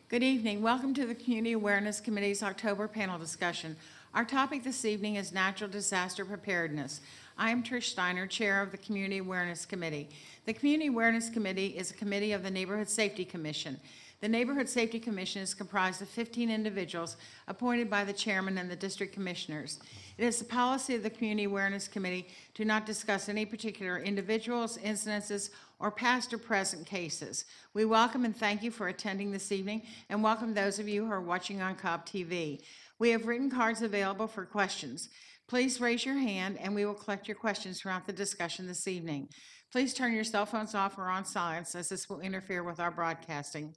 Good evening. Welcome to the Community Awareness Committee's October panel discussion. Our topic this evening is natural disaster preparedness. I am Trish Steiner, Chair of the Community Awareness Committee. The Community Awareness Committee is a committee of the Neighborhood Safety Commission. The Neighborhood Safety Commission is comprised of 15 individuals appointed by the chairman and the district commissioners. It is the policy of the Community Awareness Committee to not discuss any particular individuals, incidences, or past or present cases. We welcome and thank you for attending this evening, and welcome those of you who are watching on Cobb TV. We have written cards available for questions. Please raise your hand and we will collect your questions throughout the discussion this evening. Please turn your cell phones off or on silence, as this will interfere with our broadcasting.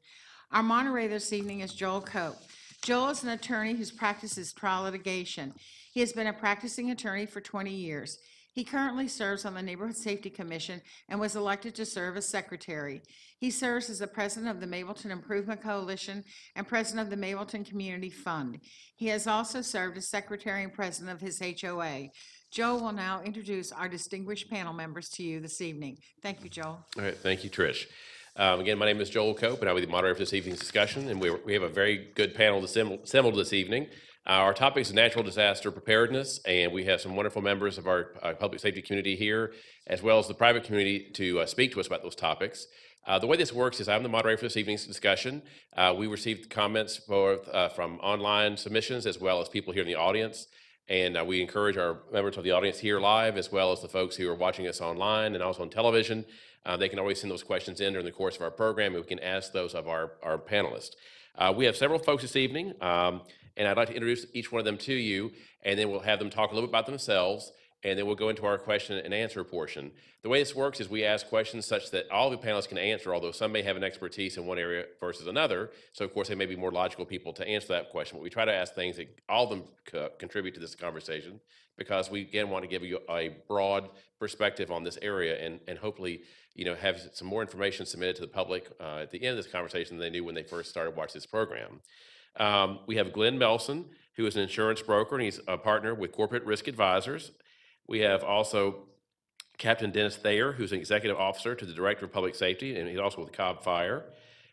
Our moderator this evening is Joel Cobb. Joel is an attorney whose practices trial litigation. He has been a practicing attorney for 20 years. He currently serves on the Neighborhood Safety Commission and was elected to serve as secretary. He serves as the president of the Mableton Improvement Coalition and president of the Mableton Community Fund. He has also served as secretary and president of his HOA. Joel will now introduce our distinguished panel members to you this evening. Thank you, Joel. All right, thank you, Trish. Again, my name is Joel Cope, and I'll be the moderator for this evening's discussion, and we have a very good panel assembled this evening. Our topic is natural disaster preparedness, and we have some wonderful members of our public safety community here, as well as the private community, to speak to us about those topics. The way this works is I'm the moderator for this evening's discussion. We received comments both from online submissions as well as people here in the audience. And we encourage our members of the audience here live, as well as the folks who are watching us online and also on television. They can always send those questions in during the course of our program, and we can ask those of our panelists. We have several folks this evening, and I'd like to introduce each one of them to you, and then we'll have them talk a little bit about themselves, and then we'll go into our question and answer portion. The way this works is we ask questions such that all the panelists can answer, although some may have an expertise in one area versus another. So, of course, they may be more logical people to answer that question. But we try to ask things that all of them contribute to this conversation, because we, again, want to give you a broad perspective on this area and hopefully, have some more information submitted to the public at the end of this conversation than they knew when they first started watching this program. We have Glen Nelson, who is an insurance broker, and he's a partner with Corporate Risk Advisors. We have also Captain Dennis Thayer, who's an executive officer to the Director of Public Safety, and he's also with Cobb Fire.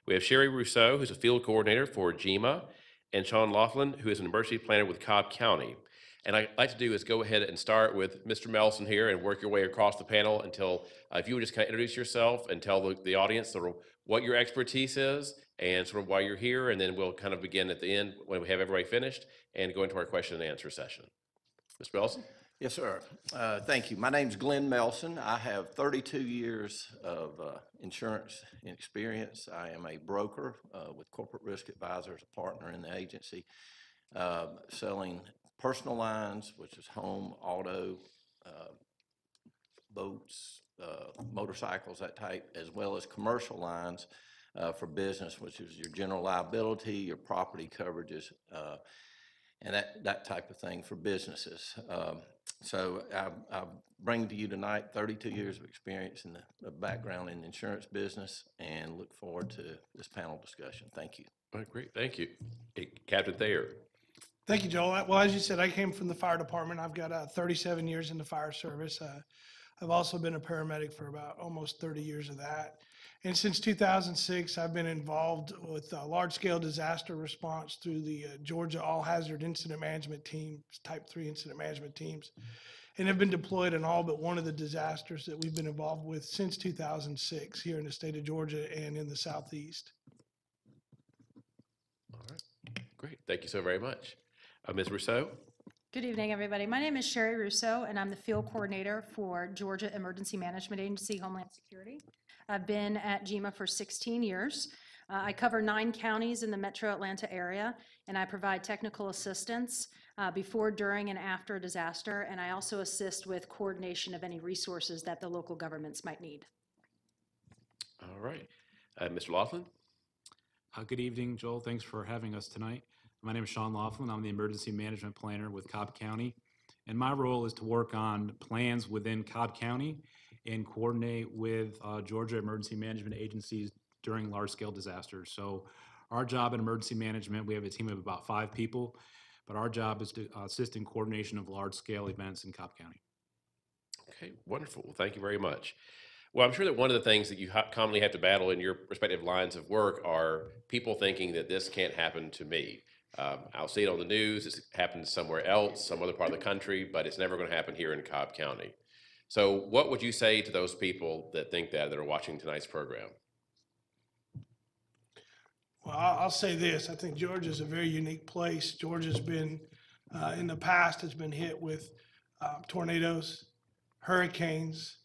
We have Sherry Russo, who's a field coordinator for GEMA, and Sean Laughlin, who is an emergency planner with Cobb County. And I'd like to do is go ahead and start with Mr. Nelson here and work your way across the panel until, if you would just kind of introduce yourself and tell the audience sort of what your expertise is and sort of why you're here, and then we'll kind of begin at the end when we have everybody finished and go into our question and answer session. Mr. Nelson? Yes, sir. Thank you. My name's Glen Nelson. I have 32 years of insurance experience. I am a broker with Corporate Risk Advisors, a partner in the agency, selling personal lines, which is home, auto, boats, motorcycles, that type, as well as commercial lines for business, which is your general liability, your property coverages, and that type of thing for businesses. So I bring to you tonight 32 years of experience in the background in the insurance business, and look forward to this panel discussion. Thank you. All right, great. Thank you. Hey, Captain Thayer. Thank you, Joel. Well, as you said, I came from the fire department. I've got 37 years in the fire service. I've also been a paramedic for about almost 30 years of that. And since 2006, I've been involved with large-scale disaster response through the Georgia All-Hazard Incident Management Team, Type 3 Incident Management Teams, and have been deployed in all but one of the disasters that we've been involved with since 2006 here in the state of Georgia and in the Southeast. All right, great. Thank you so very much. Ms. Russo? Good evening, everybody. My name is Sherry Russo, and I'm the field coordinator for Georgia Emergency Management Agency, Homeland Security. I've been at GEMA for 16 years. I cover 9 counties in the metro Atlanta area, and I provide technical assistance before, during, and after a disaster, and I also assist with coordination of any resources that the local governments might need. All right. Mr. Laughlin? Good evening, Joel. Thanks for having us tonight. My name is Sean Laughlin. I'm the Emergency Management Planner with Cobb County, and my role is to work on plans within Cobb County and coordinate with Georgia emergency management agencies during large-scale disasters. So our job in emergency management, we have a team of about 5 people, but our job is to assist in coordination of large-scale events in Cobb County. Okay, wonderful. Well, thank you very much. Well, I'm sure that one of the things that you commonly have to battle in your respective lines of work are people thinking that this can't happen to me. I'll see it on the news, it's happened somewhere else, some other part of the country, but it's never going to happen here in Cobb County. So what would you say to those people that think that are watching tonight's program? Well, I'll say this. I think Georgia's a very unique place. Georgia's been, in the past, has been hit with tornadoes, hurricanes,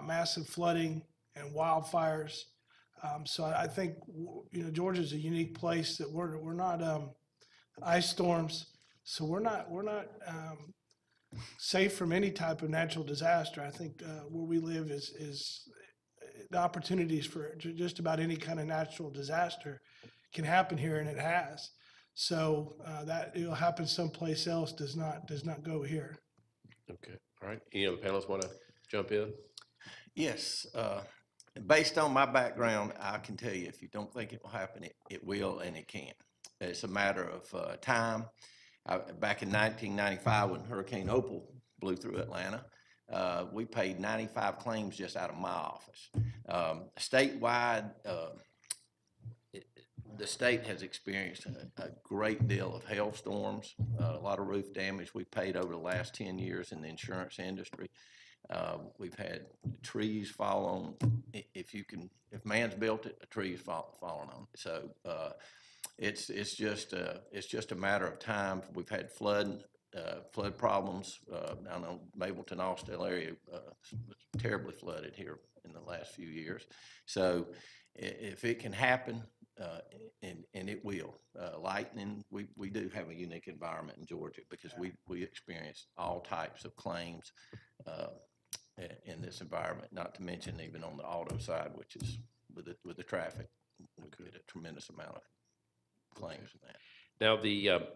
massive flooding, and wildfires. So I think, Georgia's a unique place that we're not ice storms. So we're not safe from any type of natural disaster. I think where we live is the opportunities for just about any kind of natural disaster can happen here, and it has. So that it'll happen someplace else does not go here. Okay, all right. Any other panelists want to jump in? Yes, based on my background, I can tell you if you don't think it will happen, it will and it can. It's a matter of time. Back in 1995, when Hurricane Opal blew through Atlanta, we paid 95 claims just out of my office. Statewide, the state has experienced a great deal of hailstorms, a lot of roof damage we paid over the last 10 years in the insurance industry. We've had trees fall on, if man's built it, a tree is falling on it. So it's just a matter of time. We've had flood problems. I know Mableton, Austell area terribly flooded here in the last few years. So if it can happen, and it will. Lightning, we do have a unique environment in Georgia because we experience all types of claims in this environment, not to mention even on the auto side, which is with the traffic, we get a tremendous amount of claims in that. Now,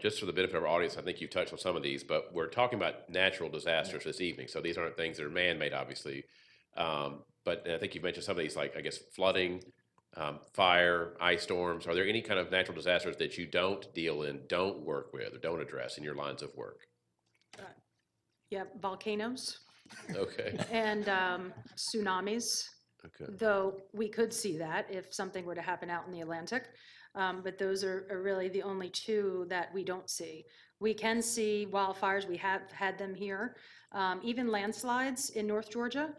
just for the benefit of our audience, I think you've touched on some of these, but we're talking about natural disasters this evening. So these aren't things that are man-made, obviously. But I think you've mentioned some of these, like, I guess, flooding, fire, ice storms. Are there any kind of natural disasters that you don't deal in, don't work with, or don't address in your lines of work? Yeah, volcanoes Okay. and tsunamis, Okay. though we could see that if something were to happen out in the Atlantic. But those are really the only two that we don't see. We can see wildfires. We have had them here. Even landslides in North Georgia,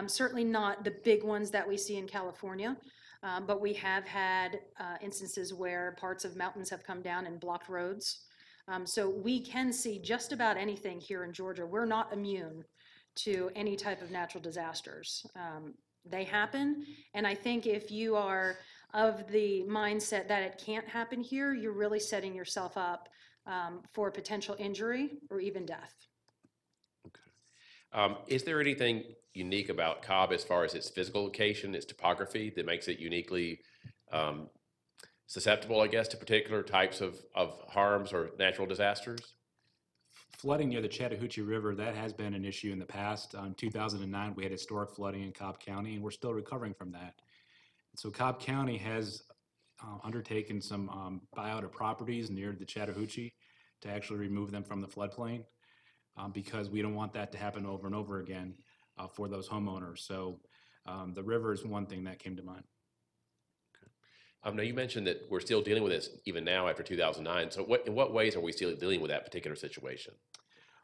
certainly not the big ones that we see in California. But we have had instances where parts of mountains have come down and blocked roads. So we can see just about anything here in Georgia. We're not immune to any type of natural disasters. They happen, and I think if you are of the mindset that it can't happen here, you're really setting yourself up for potential injury or even death. Okay. Is there anything unique about Cobb as far as its physical location, its topography, that makes it uniquely susceptible, I guess, to particular types of harms or natural disasters? Flooding near the Chattahoochee River, that has been an issue in the past. In 2009, we had historic flooding in Cobb County, and we're still recovering from that. So Cobb County has undertaken some buyout properties near the Chattahoochee to actually remove them from the floodplain because we don't want that to happen over and over again for those homeowners. So the river is one thing that came to mind. Now, you mentioned that we're still dealing with this even now after 2009. So in what ways are we still dealing with that particular situation?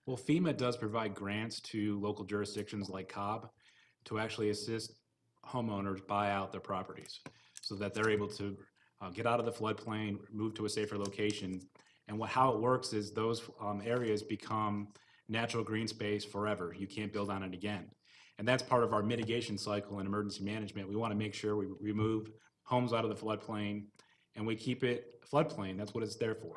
Well, FEMA does provide grants to local jurisdictions like Cobb to actually assist homeowners buy out their properties so that they're able to get out of the floodplain, move to a safer location. And how it works is those areas become natural green space forever. You can't build on it again. And that's part of our mitigation cycle in emergency management. We want to make sure we remove homes out of the floodplain and we keep it floodplain. That's what it's there for.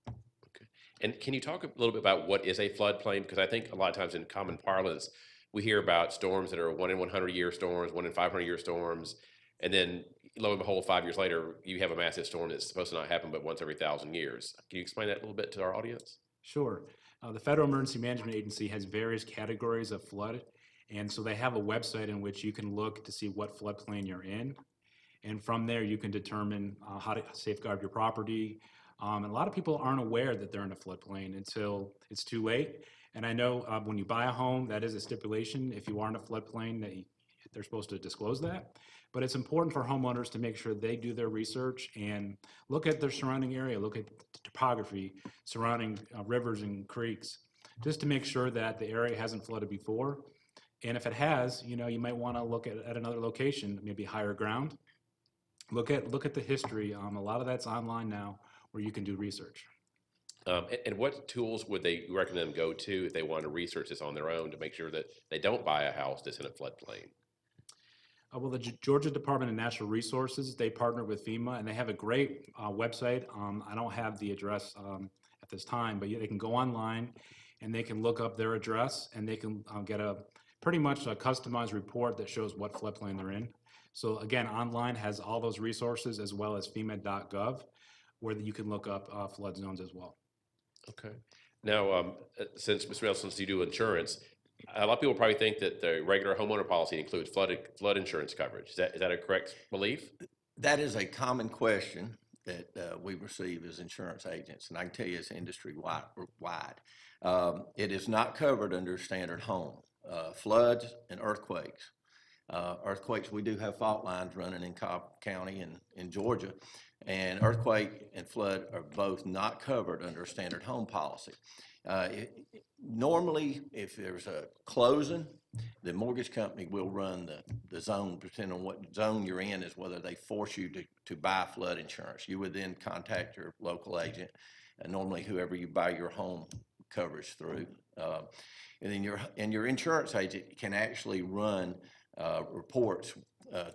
Okay. And can you talk a little bit about what is a floodplain? Because I think a lot of times in common parlance, we hear about storms that are 1 in 100 year storms, 1 in 500 year storms, and then lo and behold, 5 years later, you have a massive storm that's supposed to not happen but once every 1,000 years. Can you explain that a little bit to our audience? Sure. The Federal Emergency Management Agency has various categories of flood, and so they have a website in which you can look to see what floodplain you're in, and from there you can determine how to safeguard your property. And a lot of people aren't aware that they're in a floodplain until it's too late. And I know when you buy a home, that is a stipulation. If you are in a floodplain, that they're supposed to disclose that. But it's important for homeowners to make sure they do their research and look at their surrounding area, look at the topography surrounding rivers and creeks, just to make sure that the area hasn't flooded before. And if it has, you might want to look at another location, maybe higher ground. Look at the history. A lot of that's online now where you can do research. And what tools would they recommend them go to if they want to research this on their own to make sure that they don't buy a house that's in a floodplain? Well, the Georgia Department of Natural Resources, they partner with FEMA, and they have a great website. I don't have the address at this time, but they can go online and they can look up their address, and they can get pretty much a customized report that shows what floodplain they're in. So again, online has all those resources as well as FEMA.gov, where you can look up flood zones as well. Okay. Now, since Mr. Nelson, you do insurance, a lot of people probably think that the regular homeowner policy includes flood insurance coverage. Is that a correct belief? That is a common question that we receive as insurance agents, and I can tell you it's industry-wide. It is not covered under standard home. Floods and earthquakes. Earthquakes, we do have fault lines running in Cobb County and in Georgia, and earthquake and flood are both not covered under a standard home policy. Normally, if there's a closing, the mortgage company will run the zone, depending on what zone you're in, is whether they force you to buy flood insurance. You would then contact your local agent, and normally whoever you buy your home coverage through. And then your insurance agent can actually run reports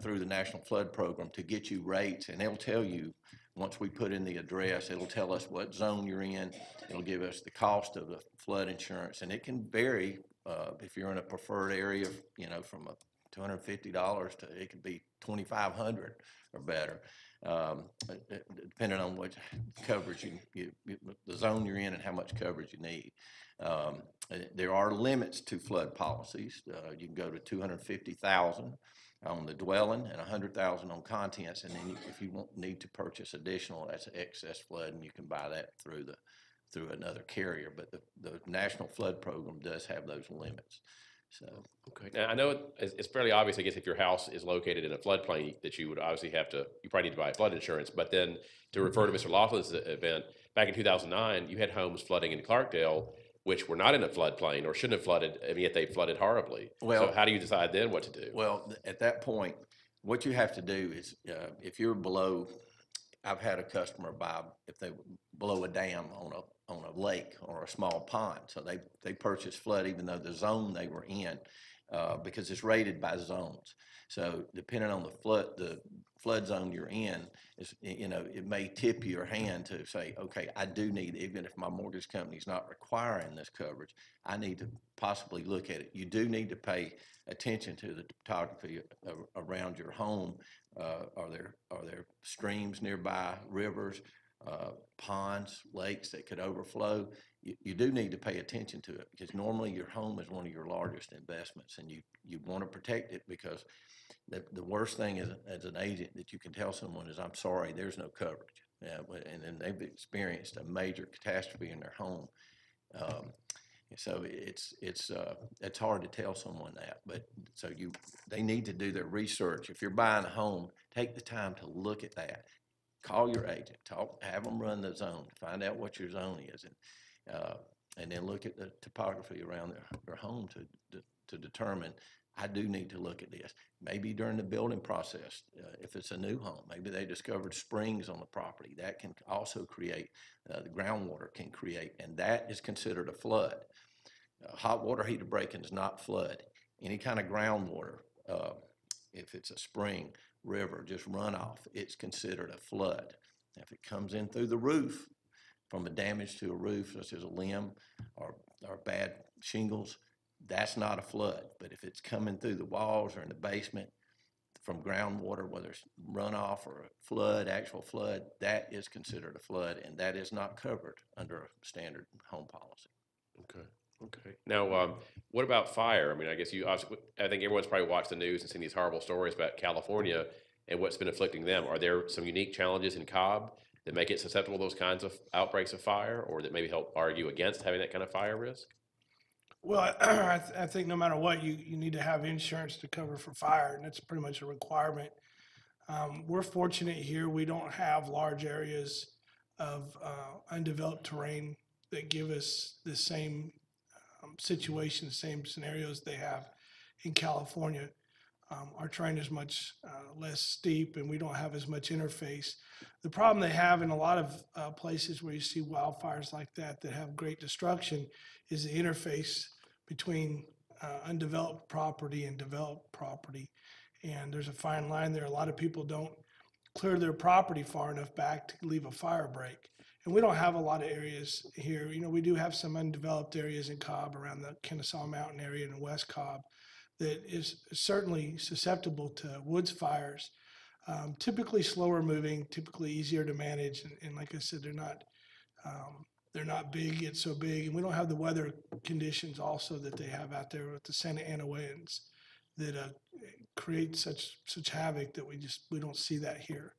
through the National Flood Program to get you rates, and they'll tell you, once we put in the address, it'll tell us what zone you're in. It'll give us the cost of the flood insurance, and it can vary if you're in a preferred area, from $250 to it could be $2,500 or better, depending on what coverage the zone you're in and how much coverage you need. There are limits to flood policies. You can go to $250,000 on the dwelling and $100,000 on contents, and then if you need to purchase additional, that's excess flood, and you can buy that through another carrier. But the National Flood Program does have those limits. So okay. Now I know it's fairly obvious, I guess, if your house is located in a floodplain, that you would obviously you probably need to buy flood insurance. But then to refer to Mr. Laughlin's event, back in 2009, you had homes flooding in Clarkdale, which were not in a floodplain or shouldn't have flooded, and yet they flooded horribly. Well, so how do you decide then what to do? Well, at that point, what you have to do is, if you're below, I've had a customer buy, if they below a dam on a lake or a small pond, so they purchased flood even though the zone they were in, because it's rated by zones. So depending on the flood zone you're in, it may tip your hand to say, okay, I do need, even if my mortgage company's not requiring this coverage, I need to possibly look at it. You do need to pay attention to the topography around your home. Are there streams nearby, rivers, ponds, lakes that could overflow? You do need to pay attention to it, because normally your home is one of your largest investments, and you want to protect it, because the worst thing as an agent that you can tell someone is, I'm sorry, there's no coverage. And then they've experienced a major catastrophe in their home. So it's hard to tell someone that, but so they need to do their research. If you're buying a home, take the time to look at that. Call your agent, have them run the zone, find out what your zone is, and then look at the topography around their home to determine, I do need to look at this. Maybe during the building process, if it's a new home, maybe they discovered springs on the property. That can also create, the groundwater can create, and that is considered a flood. Hot water heater break-in is not flood. Any kind of groundwater, if it's a spring, river, just runoff, it's considered a flood. If it comes in through the roof, from a damage to a roof, such as a limb or bad shingles, that's not a flood. But if it's coming through the walls or in the basement from groundwater, whether it's runoff or a flood, actual flood, that is considered a flood, and that is not covered under a standard home policy. Okay. Okay. Now, what about fire? I mean, I guess I think everyone's probably watched the news and seen these horrible stories about California and what's been afflicting them. Are there some unique challenges in Cobb that make it susceptible to those kinds of outbreaks of fire, or that maybe help argue against having that kind of fire risk? Well, I think no matter what, you need to have insurance to cover for fire, and that's pretty much a requirement. We're fortunate here, we don't have large areas of undeveloped terrain that give us the same situation, same scenarios they have in California. Our terrain is much less steep, and we don't have as much interface. The problem they have in a lot of places where you see wildfires like that have great destruction is the interface between undeveloped property and developed property. And there's a fine line there. A lot of people don't clear their property far enough back to leave a fire break. And we don't have a lot of areas here. You know, we do have some undeveloped areas in Cobb around the Kennesaw Mountain area and West Cobb that is certainly susceptible to woods fires. Typically slower moving, typically easier to manage. And like I said, they're not big yet so big. And we don't have the weather conditions also that they have out there with the Santa Ana winds that create such havoc that we don't see that here.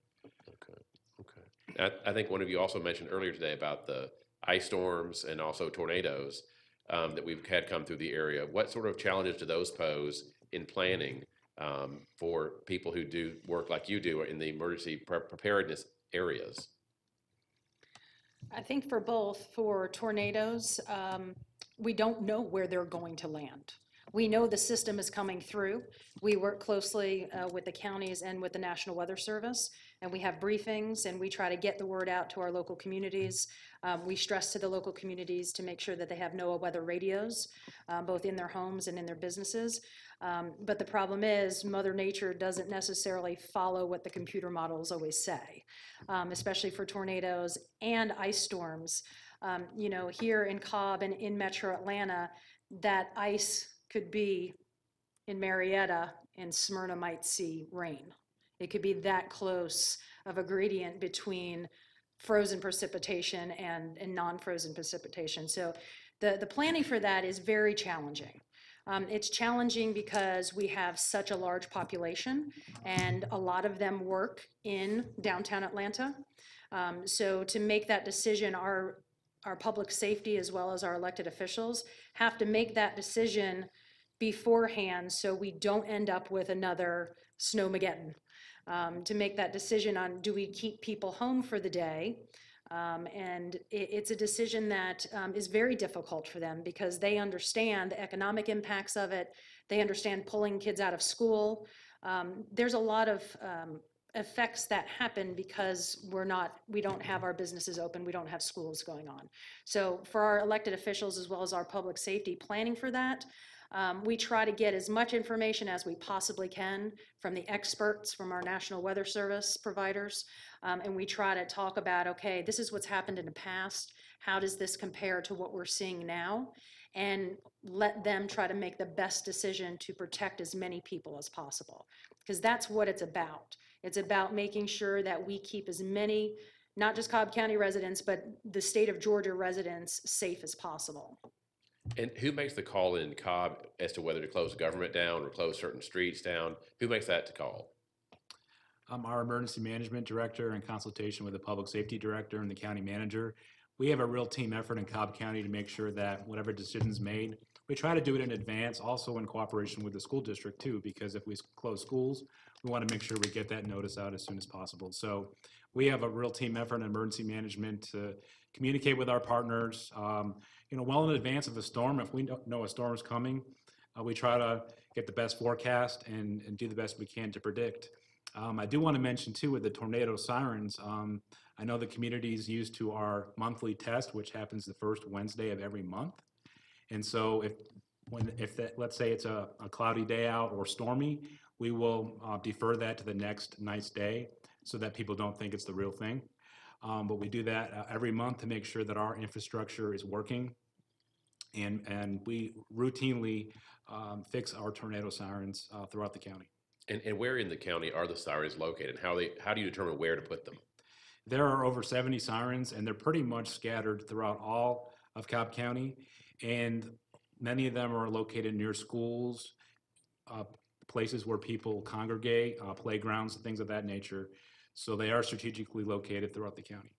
Okay. I think one of you also mentioned earlier today about the ice storms and also tornadoes that we've had come through the area. What sort of challenges do those pose in planning for people who do work like you do in the emergency preparedness areas? I think for both, for tornadoes, we don't know where they're going to land. We know the system is coming through. We work closely with the counties and with the National Weather Service, and we have briefings, and we try to get the word out to our local communities. We stress to the local communities to make sure that they have NOAA weather radios, both in their homes and in their businesses. But the problem is Mother Nature doesn't necessarily follow what the computer models always say, especially for tornadoes and ice storms. You know, here in Cobb and in Metro Atlanta, that ice could be in Marietta, and Smyrna might see rain. It could be that close of a gradient between frozen precipitation and non-frozen precipitation. So the planning for that is very challenging. It's challenging because we have such a large population, and a lot of them work in downtown Atlanta. So to make that decision, our public safety as well as our elected officials have to make that decision beforehand so we don't end up with another snowmageddon. To make that decision on, do we keep people home for the day? And it's a decision that is very difficult for them because they understand the economic impacts of it. They understand pulling kids out of school. There's a lot of effects that happen because we don't have our businesses open, we don't have schools going on. So for our elected officials as well as our public safety planning for that, we try to get as much information as we possibly can from the experts, from our National Weather Service providers, and we try to talk about, okay, this is what's happened in the past, how does this compare to what we're seeing now, and let them try to make the best decision to protect as many people as possible, because that's what it's about. It's about making sure that we keep as many, not just Cobb County residents, but the state of Georgia residents safe as possible. And who makes the call in Cobb as to whether to close government down or close certain streets down? Who makes that call? Our emergency management director, in consultation with the public safety director and the county manager, we have a real team effort in Cobb County to make sure that whatever decision's made, we try to do it in advance, also in cooperation with the school district too, because if we close schools, we want to make sure we get that notice out as soon as possible. So we have a real team effort in emergency management to communicate with our partners, well in advance of a storm. If we know a storm is coming, we try to get the best forecast and do the best we can to predict. I do want to mention too, with the tornado sirens, I know the community is used to our monthly test, which happens the first Wednesday of every month. And so let's say it's a cloudy day out or stormy, we will defer that to the next nice day so that people don't think it's the real thing. But we do that every month to make sure that our infrastructure is working. And we routinely fix our tornado sirens throughout the county. And where in the county are the sirens located? How do you determine where to put them? There are over 70 sirens, and they're pretty much scattered throughout all of Cobb County. And many of them are located near schools, places where people congregate, playgrounds, things of that nature. So they are strategically located throughout the county.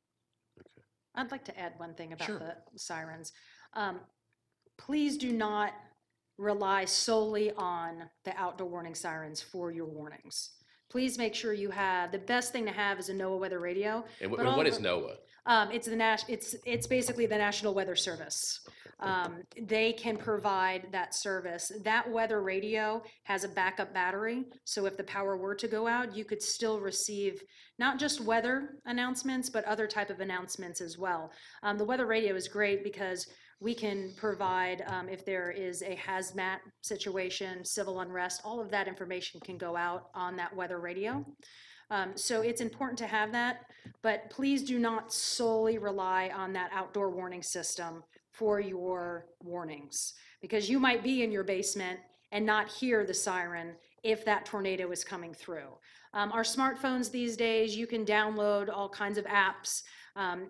I'd like to add one thing about Sure. the sirens. please do not rely solely on the outdoor warning sirens for your warnings. Please make sure you have, the best thing to have is a NOAA weather radio. And but what is NOAA? It's it's basically the National Weather Service. They can provide that service. That weather radio has a backup battery, so if the power were to go out, you could still receive not just weather announcements, but other type of announcements as well. The weather radio is great because we can provide, if there is a hazmat situation, civil unrest, all of that information can go out on that weather radio. So it's important to have that, but please do not solely rely on that outdoor warning system for your warnings, because you might be in your basement and not hear the siren if that tornado is coming through. Our smartphones these days, you can download all kinds of apps,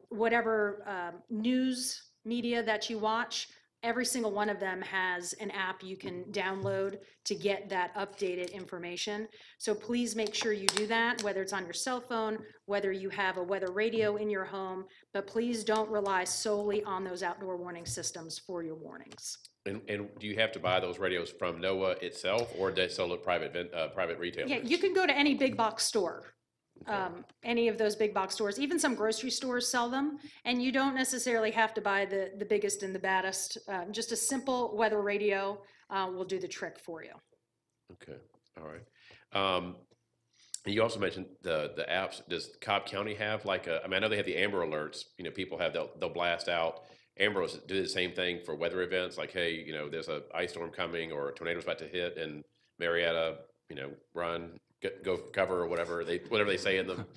whatever news media that you watch, every single one of them has an app you can download to get that updated information. So please make sure you do that, whether it's on your cell phone, whether you have a weather radio in your home, but please don't rely solely on those outdoor warning systems for your warnings. And do you have to buy those radios from NOAA itself, or do they sell at private retailers? Yeah, you can go to any big box store. Any of those big box stores, even some grocery stores sell them, and you don't necessarily have to buy the biggest and the baddest. Just a simple weather radio will do the trick for you. Okay, all right. You also mentioned the apps. Does Cobb County have like a? I mean, I know they have the Amber Alerts. You know, people have they'll blast out. Amber do the same thing for weather events, like, hey, you know, there's a ice storm coming or a tornado's about to hit in Marietta. You know, run. Go for cover or whatever they say in them.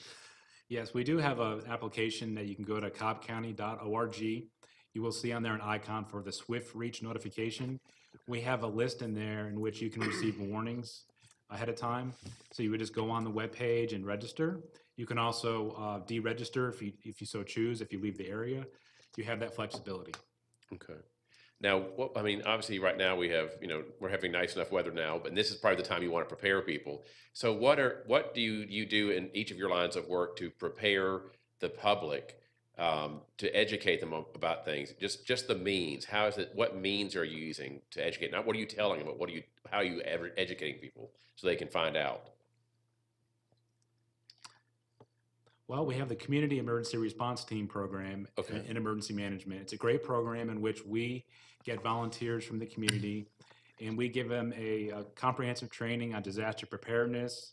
Yes, we do have an application that you can go to cobbcounty.org. You will see on there an icon for the Swift Reach notification. We have a list in there in which you can receive warnings ahead of time. So you would just go on the webpage and register. You can also deregister if you so choose, if you leave the area. You have that flexibility. Okay. Now, I mean, obviously right now we're having nice enough weather now, but this is probably the time you want to prepare people. So what do you do in each of your lines of work to prepare the public, to educate them about things? Just the means. What means are you using to educate? Not what are you telling them, but how are you educating people so they can find out? Well, we have the Community Emergency Response Team program in emergency management. It's a great program in which we get volunteers from the community, and we give them a comprehensive training on disaster preparedness,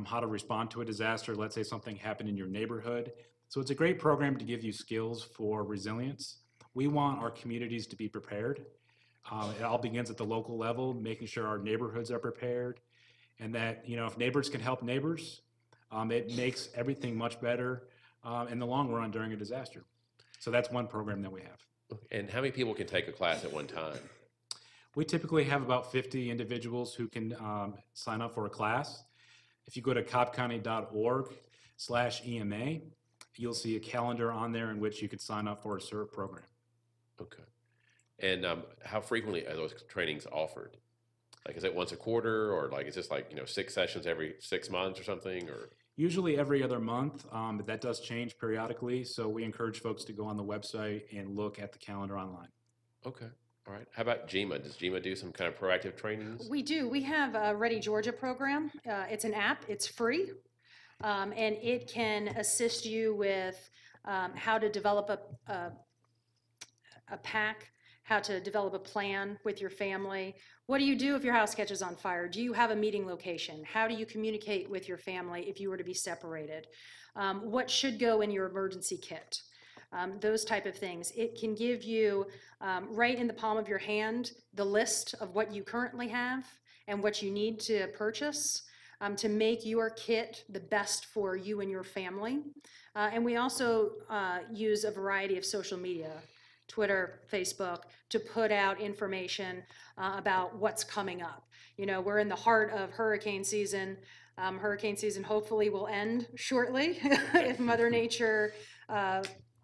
how to respond to a disaster. Let's say something happened in your neighborhood. So it's a great program to give you skills for resilience. We want our communities to be prepared. It all begins at the local level, making sure our neighborhoods are prepared, and that, you know, if neighbors can help neighbors, it makes everything much better in the long run during a disaster. So that's one program that we have. And how many people can take a class at one time? We typically have about 50 individuals who can sign up for a class. If you go to cobbcounty.org/EMA, you'll see a calendar on there in which you could sign up for a CERT program. Okay. And how frequently are those trainings offered? Like, is it once a quarter, or like, is this like, 6 sessions every 6 months or something, or? Usually every other month, but that does change periodically. So we encourage folks to go on the website and look at the calendar online. Okay. All right. How about GEMA? Does GEMA do some kind of proactive trainings? We do. We have a Ready Georgia program. It's an app. It's free, and it can assist you with how to develop a pack, how to develop a plan with your family. What do you do if your house catches on fire? Do you have a meeting location? How do you communicate with your family if you were to be separated? What should go in your emergency kit? Those type of things. It can give you, right in the palm of your hand, the list of what you currently have and what you need to purchase to make your kit the best for you and your family. And we also use a variety of social media, Twitter, Facebook, to put out information about what's coming up. You know, we're in the heart of hurricane season. Hurricane season hopefully will end shortly if Mother Nature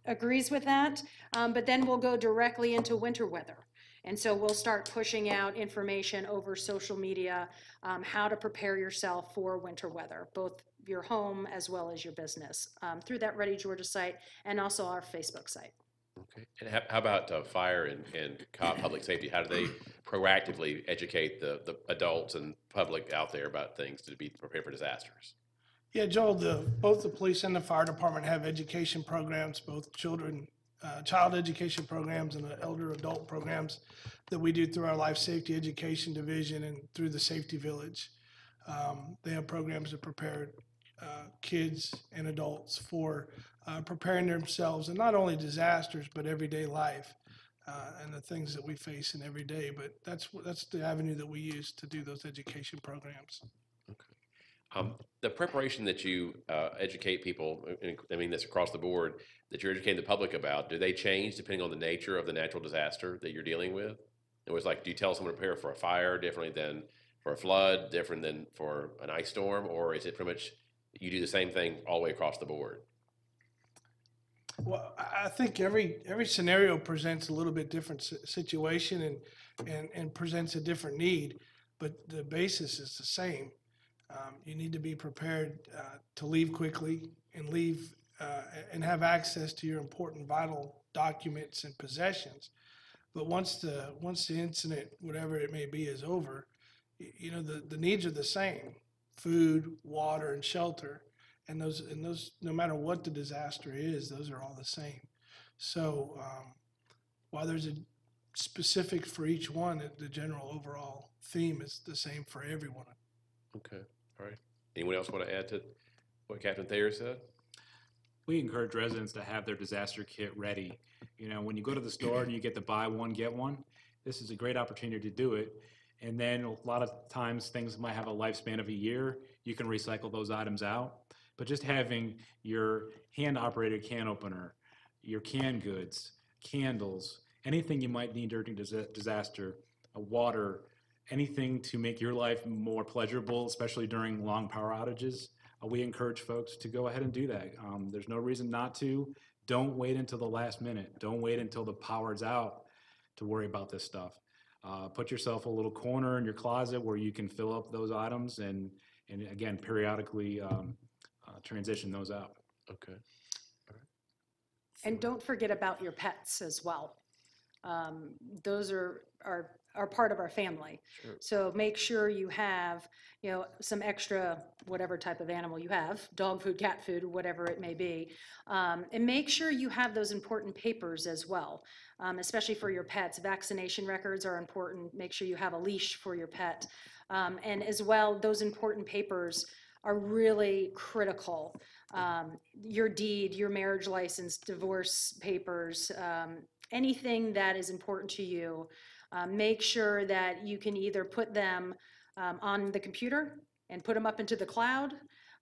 agrees with that. But then we'll go directly into winter weather. And so we'll start pushing out information over social media, how to prepare yourself for winter weather, both your home as well as your business, through that Ready Georgia site and also our Facebook site. Okay. And how about fire and Cobb Public Safety? How do they proactively educate the adults and public out there about things to be prepared for disasters? Yeah, Joel, both the police and the fire department have education programs, both child education programs and the elder adult programs that we do through our life safety education division and through the safety village. They have programs to prepare kids and adults for preparing themselves, and not only disasters, but everyday life and the things that we face in every day. But that's the avenue that we use to do those education programs. The preparation that you educate people, I mean, that's across the board, that you're educating the public about, do they change depending on the nature of the natural disaster that you're dealing with? It was like, do you tell someone to prepare for a fire differently than for a flood, different than for an ice storm, or is it pretty much you do the same thing all the way across the board? Well, I think every scenario presents a little bit different situation and presents a different need, but the basis is the same. You need to be prepared to leave quickly and leave and have access to your important vital documents and possessions. But once the incident, whatever it may be, is over, the needs are the same: food, water, and shelter. And those, no matter what the disaster is, those are all the same. So while there's a specific for each one, the general overall theme is the same for everyone. Okay, all right. Anyone else want to add to what Captain Thayer said? We encourage residents to have their disaster kit ready. When you go to the store and you get the buy one, get one, this is a great opportunity to do it. And then a lot of times things might have a lifespan of a year. You can recycle those items out. But just having your hand-operated can opener, your canned goods, candles, anything you might need during disaster, water, anything to make your life more pleasurable, especially during long power outages, we encourage folks to go ahead and do that. There's no reason not to. Don't wait until the last minute. Don't wait until the power's out to worry about this stuff. Put yourself a little corner in your closet where you can fill up those items and again, periodically transition those out. Okay. And don't forget about your pets as well. Those are part of our family. Sure. So make sure you have, some extra, whatever type of animal you have, dog food, cat food, whatever it may be. And make sure you have those important papers as well, especially for your pets. Vaccination records are important. Make sure you have a leash for your pet. And as well, those important papers are really critical. Your deed, your marriage license, divorce papers, anything that is important to you, make sure that you can either put them on the computer and put them up into the cloud,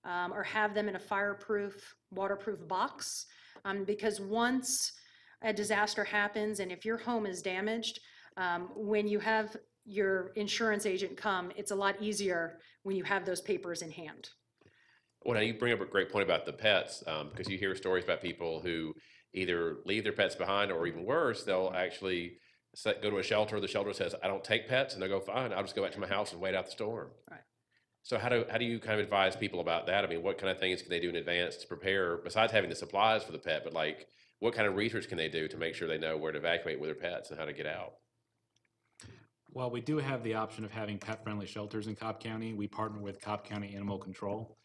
or have them in a fireproof, waterproof box. Because once a disaster happens and if your home is damaged, when you have your insurance agent come, it's a lot easier when you have those papers in hand. Well, now you bring up a great point about the pets, because you hear stories about people who either leave their pets behind, or even worse, they'll actually go to a shelter. The shelter says, "I don't take pets," and they'll go, "Fine, I'll just go back to my house and wait out the storm." Right. So how do you kind of advise people about that? I mean, what kind of things can they do in advance to prepare, besides having the supplies for the pet, but like what kind of research can they do to make sure they know where to evacuate with their pets and how to get out? Well, we do have the option of having pet-friendly shelters in Cobb County. We partner with Cobb County Animal Control.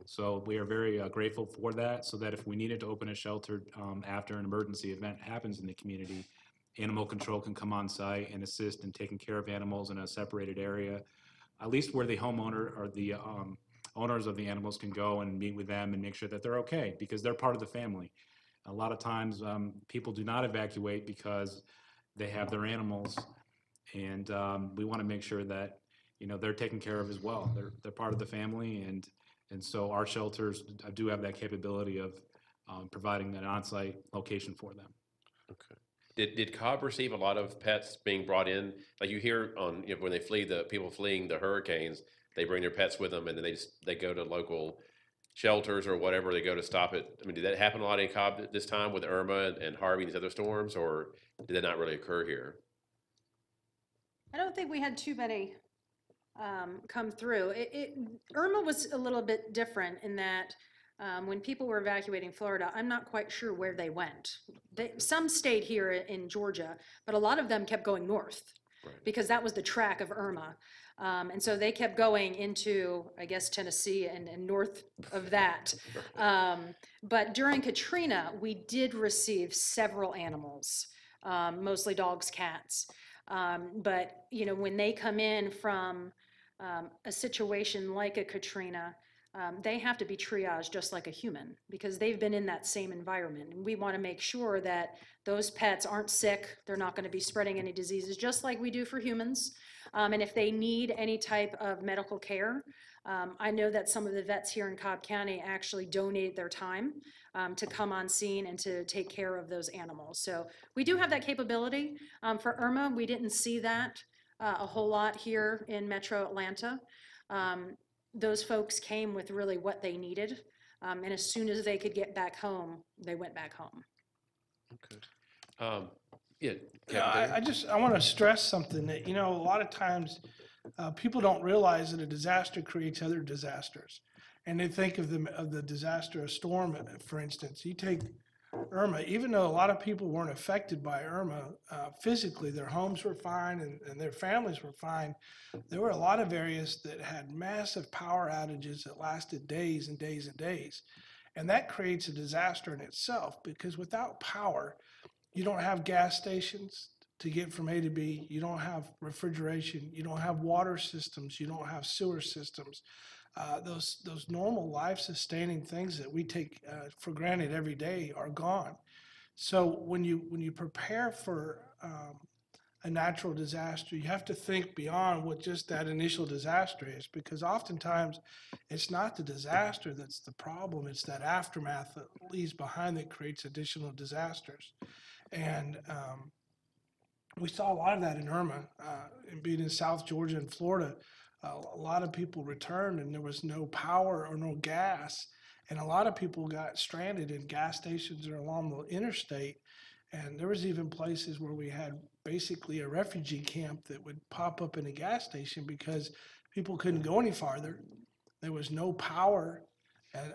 So we are very grateful for that, so that if we needed to open a shelter after an emergency event happens in the community, Animal Control can come on site and assist in taking care of animals in a separated area, at least where the homeowner or the owners of the animals can go and meet with them and make sure that they're okay, because they're part of the family. A lot of times people do not evacuate because they have their animals, and we want to make sure that they're taken care of as well. They're part of the family, and so our shelters do have that capability of providing an on-site location for them. Okay. Did Cobb receive a lot of pets being brought in? Like you hear on when they flee, the people fleeing the hurricanes, they bring their pets with them, and then they go to local shelters or whatever they go to stop it. I mean, did that happen a lot in Cobb this time with Irma and Harvey and these other storms, or did that not really occur here? I don't think we had too many come through. Irma was a little bit different in that when people were evacuating Florida, I'm not quite sure where they went. Some stayed here in Georgia, but a lot of them kept going north because that was the track of Irma. And so they kept going into, I guess, Tennessee and north of that. But during Katrina, we did receive several animals, mostly dogs, cats. But, you know, when they come in from a situation like a Katrina, they have to be triaged just like a human because they've been in that same environment. And we want to make sure that those pets aren't sick, they're not going to be spreading any diseases, just like we do for humans. And if they need any type of medical care, I know that some of the vets here in Cobb County actually donate their time to come on scene and to take care of those animals. So we do have that capability. For Irma, we didn't see that a whole lot here in Metro Atlanta. Those folks came with really what they needed. And as soon as they could get back home, they went back home. Okay. Yeah. Yeah, I want to stress something that, you know, a lot of times people don't realize that a disaster creates other disasters. And they think of the disaster, a storm, for instance. You take Irma, even though a lot of people weren't affected by Irma physically, their homes were fine and their families were fine. There were a lot of areas that had massive power outages that lasted days and days and days. And that creates a disaster in itself because without power, you don't have gas stations to get from A to B. You don't have refrigeration. You don't have water systems. You don't have sewer systems. Those normal life-sustaining things that we take for granted every day are gone. So when you prepare for a natural disaster, you have to think beyond what just that initial disaster is, because oftentimes it's not the disaster that's the problem. It's that aftermath that leaves behind that creates additional disasters. And we saw a lot of that in Irma, and being in South Georgia and Florida. A lot of people returned and there was no power or no gas. And a lot of people got stranded in gas stations or along the interstate. And there was even places where we had basically a refugee camp that would pop up in a gas station because people couldn't go any farther. There was no power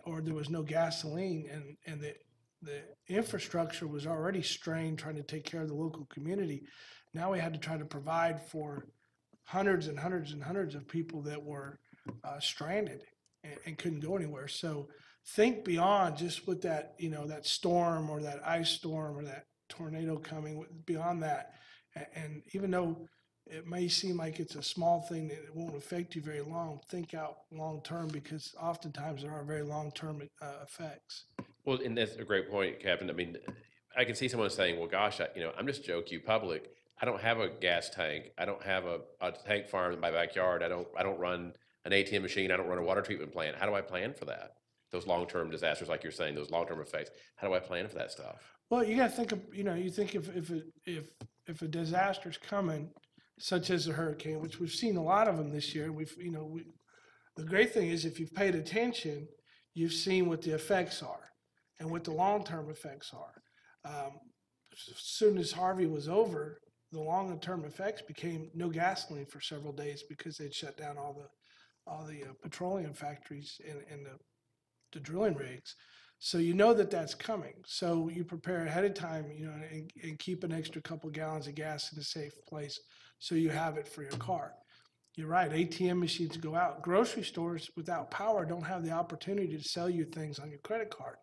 or there was no gasoline, and the infrastructure was already strained trying to take care of the local community. Now we had to try to provide for hundreds and hundreds and hundreds of people that were stranded and couldn't go anywhere. So think beyond just with that, you know, that storm or that ice storm or that tornado coming, beyond that. And even though it may seem like it's a small thing that it won't affect you very long, think out long term, because oftentimes there are very long term effects. Well, and that's a great point, Captain. I mean, I can see someone saying, well, gosh, I'm just Joe Q Public. I don't have a gas tank. I don't have a tank farm in my backyard. I don't run an ATM machine. I don't run a water treatment plant. How do I plan for that? Those long-term disasters, like you're saying, those long-term effects. How do I plan for that stuff? Well, you got to think of, you think if a disaster's coming, such as a hurricane, which we've seen a lot of them this year. The great thing is if you've paid attention, you've seen what the effects are and what the long-term effects are. As soon as Harvey was over, the longer-term effects became no gasoline for several days because they'd shut down all the petroleum factories and the drilling rigs. So you know that that's coming. So you prepare ahead of time, and keep an extra couple gallons of gas in a safe place so you have it for your car. You're right, ATM machines go out. Grocery stores without power don't have the opportunity to sell you things on your credit card.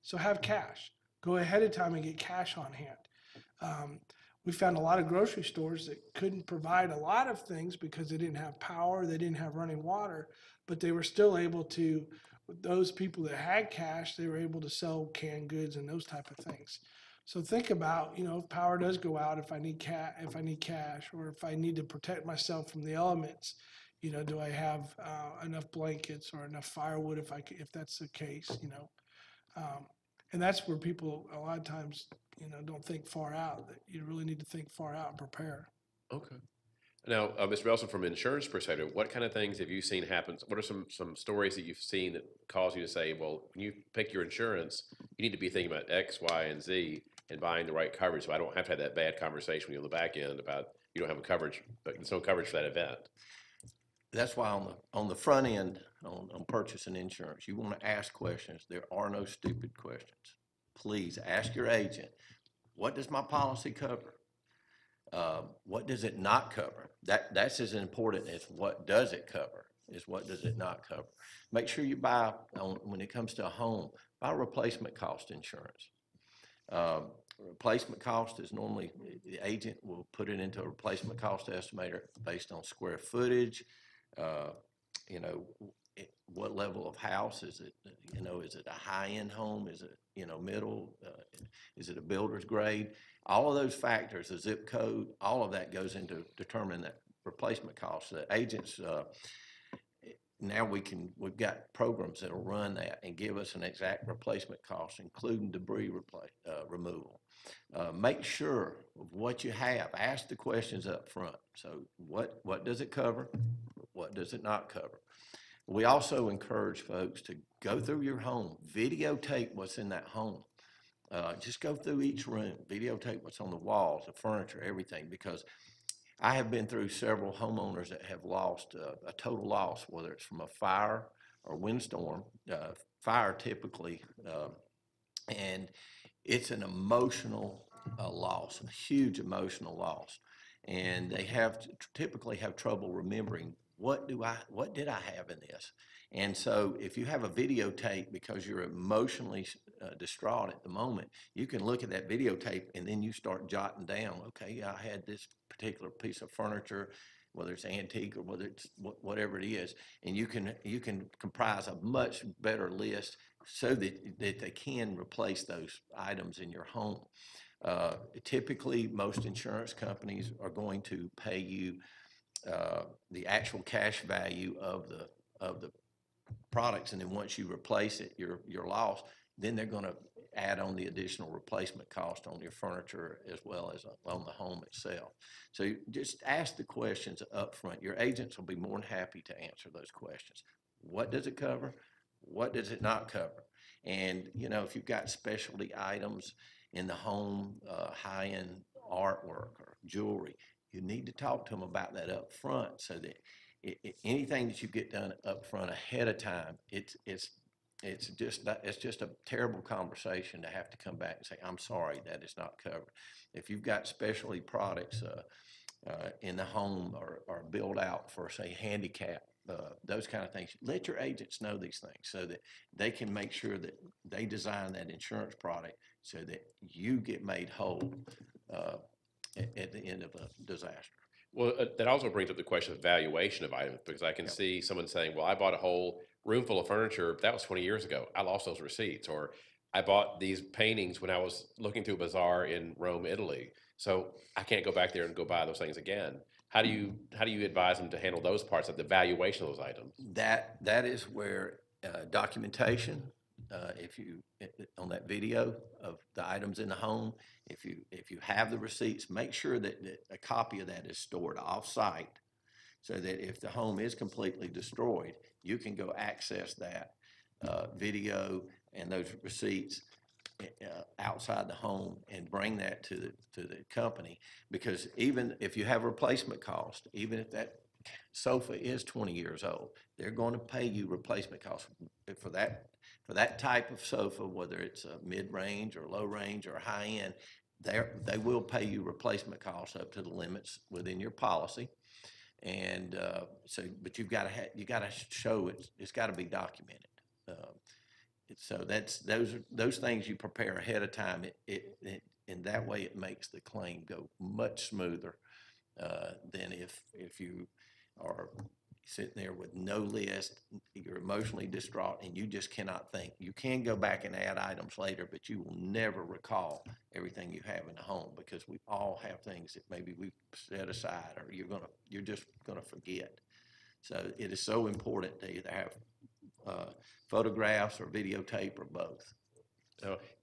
So have cash. Go ahead of time and get cash on hand. We found a lot of grocery stores that couldn't provide a lot of things because they didn't have power, they didn't have running water, but they were still able to, with those people that had cash, they were able to sell canned goods and those type of things. So think about, if power does go out, if I need cash, or if I need to protect myself from the elements, do I have enough blankets or enough firewood if that's the case, and that's where people a lot of times, don't think far out. That you really need to think far out and prepare. Okay. Now, Mr. Nelson, from an insurance perspective, what kind of things have you seen happen? What are some stories that you've seen that cause you to say, well, when you pick your insurance, you need to be thinking about X, Y, and Z and buying the right coverage, so I don't have to have that bad conversation with you on the back end about you don't have a coverage, but there's no coverage for that event? That's why on the front end, on purchasing insurance, you want to ask questions. There are no stupid questions. Please ask your agent, what does my policy cover? What does it not cover? That's as important as what does it cover, is what does it not cover. Make sure you buy, when it comes to a home, buy replacement cost insurance. Replacement cost is normally, the agent will put it into a replacement cost estimator based on square footage, you know, what level of house is it? You know, is it a high-end home? Is it, you know, middle? Is it a builder's grade? All of those factors, the zip code, all of that goes into determining that replacement cost. The agents, now we've got programs that'll run that and give us an exact replacement cost, including debris removal. Make sure of what you have. Ask the questions up front. So what does it cover? What does it not cover? We also encourage folks to go through your home, videotape what's in that home. Just go through each room, videotape what's on the walls, the furniture, everything, because I have been through several homeowners that have lost a total loss, whether it's from a fire or windstorm. Fire typically, and it's an emotional loss, a huge emotional loss, and they typically have trouble remembering what did I have in this. And so if you have a videotape because you're emotionally distraught at the moment, you can look at that videotape and then you start jotting down, okay, yeah, I had this particular piece of furniture, whether it's antique or whether it's whatever it is, and you can comprise a much better list so that they can replace those items in your home. Typically, most insurance companies are going to pay you the actual cash value of the products, and then once you replace it, your loss, then they're going to add on the additional replacement cost on your furniture as well as on the home itself. So just ask the questions up front. Your agents will be more than happy to answer those questions. What does it cover? What does it not cover? And, you know, if you've got specialty items in the home, high-end artwork or jewelry, you need to talk to them about that up front so that anything that you get done up front ahead of time, it's just a terrible conversation to have to come back and say, I'm sorry, that is not covered. If you've got specialty products in the home or built out for, say, handicap, those kind of things, let your agents know these things so that they can make sure that they design that insurance product so that you get made whole at the end of a disaster. Well, that also brings up the question of valuation of items, because I can see someone saying, well, I bought a whole room full of furniture, that was 20 years ago. I lost those receipts. Or I bought these paintings when I was looking through a bazaar in Rome, Italy. So I can't go back there and go buy those things again. How do you advise them to handle those parts of the valuation of those items? That is where documentation, on that video of the items in the home, if you have the receipts, make sure that a copy of that is stored off-site so that if the home is completely destroyed, you can go access that video and those receipts outside the home and bring that to the company, because even if you have replacement cost, even if that sofa is 20 years old, they're going to pay you replacement cost for that type of sofa, whether it's a mid-range or low range or high end. They will pay you replacement costs up to the limits within your policy, and but you got to show it's got to be documented. So those things you prepare ahead of time. In that way, it makes the claim go much smoother than if you are sitting there with no list, you're emotionally distraught, and you just cannot think. You can go back and add items later, but you will never recall everything you have in the home, because we all have things that maybe we've set aside or you're just gonna forget. So it is so important to either have photographs or videotape or both.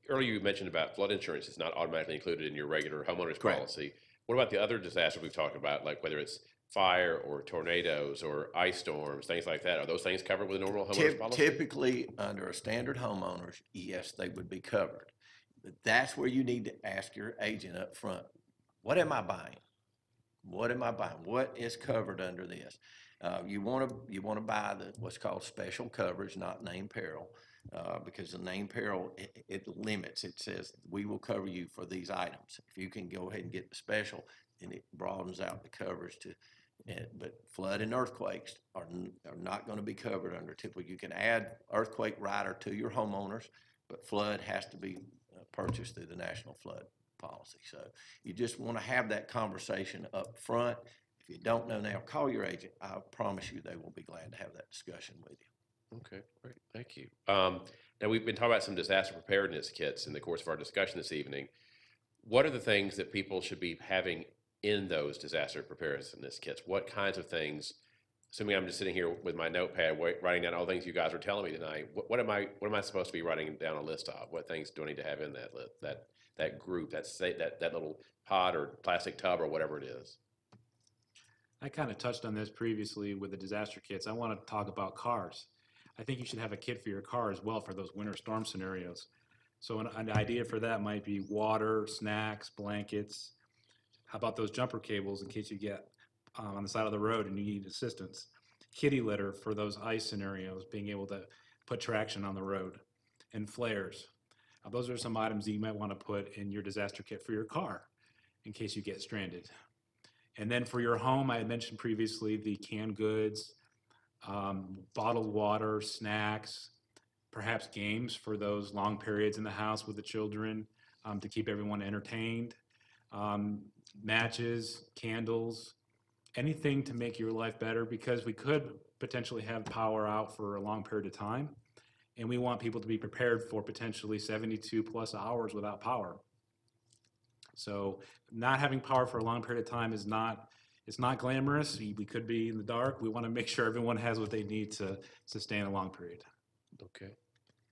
Earlier you mentioned about flood insurance is not automatically included in your regular homeowner's Correct. policy. What about the other disasters we've talked about, like whether it's fire or tornadoes or ice storms, things like that? Are those things covered with a normal homeowner's policy? Typically, under a standard homeowners, yes, they would be covered. But that's where you need to ask your agent up front, what am I buying? What am I buying? What is covered under this? You want to buy what's called special coverage, not named peril, because the named peril, it limits. It says, we will cover you for these items. If you can go ahead and get the special, then it broadens out the coverage to, but flood and earthquakes are not going to be covered under typically. You can add earthquake rider to your homeowners, but flood has to be purchased through the National Flood policy. So you just want to have that conversation up front. If you don't know now, call your agent. I promise you they will be glad to have that discussion with you. Okay, great, thank you. Now, we've been talking about some disaster preparedness kits in the course of our discussion this evening. What are the things that people should be having in those disaster preparedness kits? What kinds of things, assuming I'm just sitting here with my notepad, writing down all the things you guys are telling me tonight, what am I supposed to be writing down a list of? What things do I need to have in that list, that group, that little pod or plastic tub or whatever it is? I kind of touched on this previously with the disaster kits. I want to talk about cars. I think you should have a kit for your car as well for those winter storm scenarios. So an idea for that might be water, snacks, blankets. How about those jumper cables in case you get on the side of the road and you need assistance? Kitty litter for those ice scenarios, being able to put traction on the road, and flares. Those are some items that you might want to put in your disaster kit for your car in case you get stranded. And then for your home, I had mentioned previously the canned goods, bottled water, snacks, perhaps games for those long periods in the house with the children to keep everyone entertained, matches, candles, anything to make your life better, because we could potentially have power out for a long period of time, and we want people to be prepared for potentially 72 plus hours without power. So not having power for a long period of time is it's not glamorous. We could be in the dark. We want to make sure everyone has what they need to sustain a long period. Okay.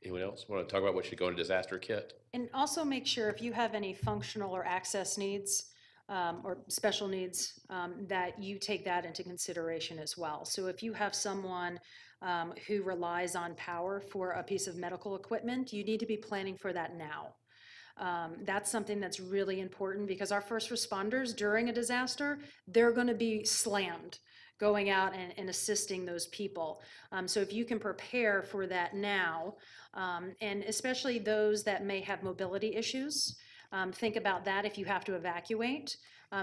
Anyone else want to talk about what should go in a disaster kit? And also make sure if you have any functional or access needs or special needs, that you take that into consideration as well. So if you have someone who relies on power for a piece of medical equipment, you need to be planning for that now. That's something that's really important, because our first responders during a disaster, they're going to be slammed going out and assisting those people. So if you can prepare for that now, and especially those that may have mobility issues, think about that if you have to evacuate.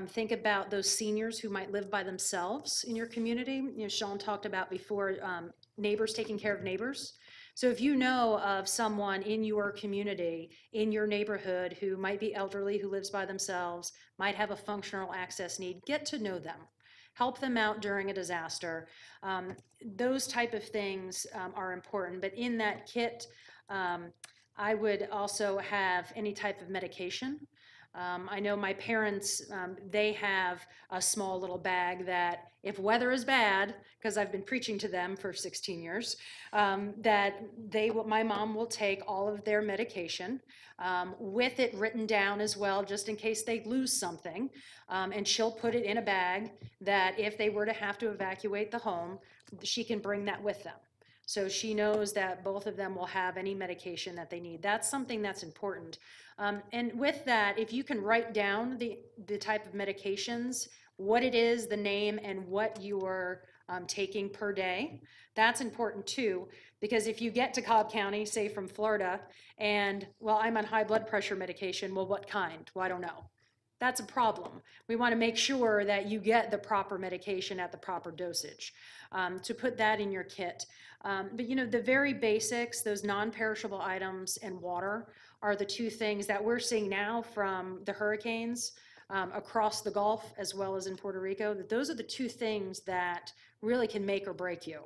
Think about those seniors who might live by themselves in your community. You know, Sean talked about before, neighbors taking care of neighbors. So if you know of someone in your community, in your neighborhood, who might be elderly, who lives by themselves, might have a functional access need, get to know them. Help them out during a disaster. Those type of things are important. But in that kit, I would also have any type of medication. I know my parents, they have a small little bag that if weather is bad, because I've been preaching to them for 16 years, that my mom will take all of their medication with it written down as well, just in case they lose something. And she'll put it in a bag that if they were to have to evacuate the home, she can bring that with them. So she knows that both of them will have any medication that they need. That's something that's important. And with that, if you can write down the type of medications, what it is, the name, and what you're taking per day, that's important too. Because if you get to Cobb County, say from Florida, and, well, I'm on high blood pressure medication, well, what kind? Well, I don't know. That's a problem. We want to make sure that you get the proper medication at the proper dosage. To put that in your kit. But you know, the very basics, those non-perishable items and water are the two things that we're seeing now from the hurricanes across the Gulf as well as in Puerto Rico. That those are the two things that really can make or break you.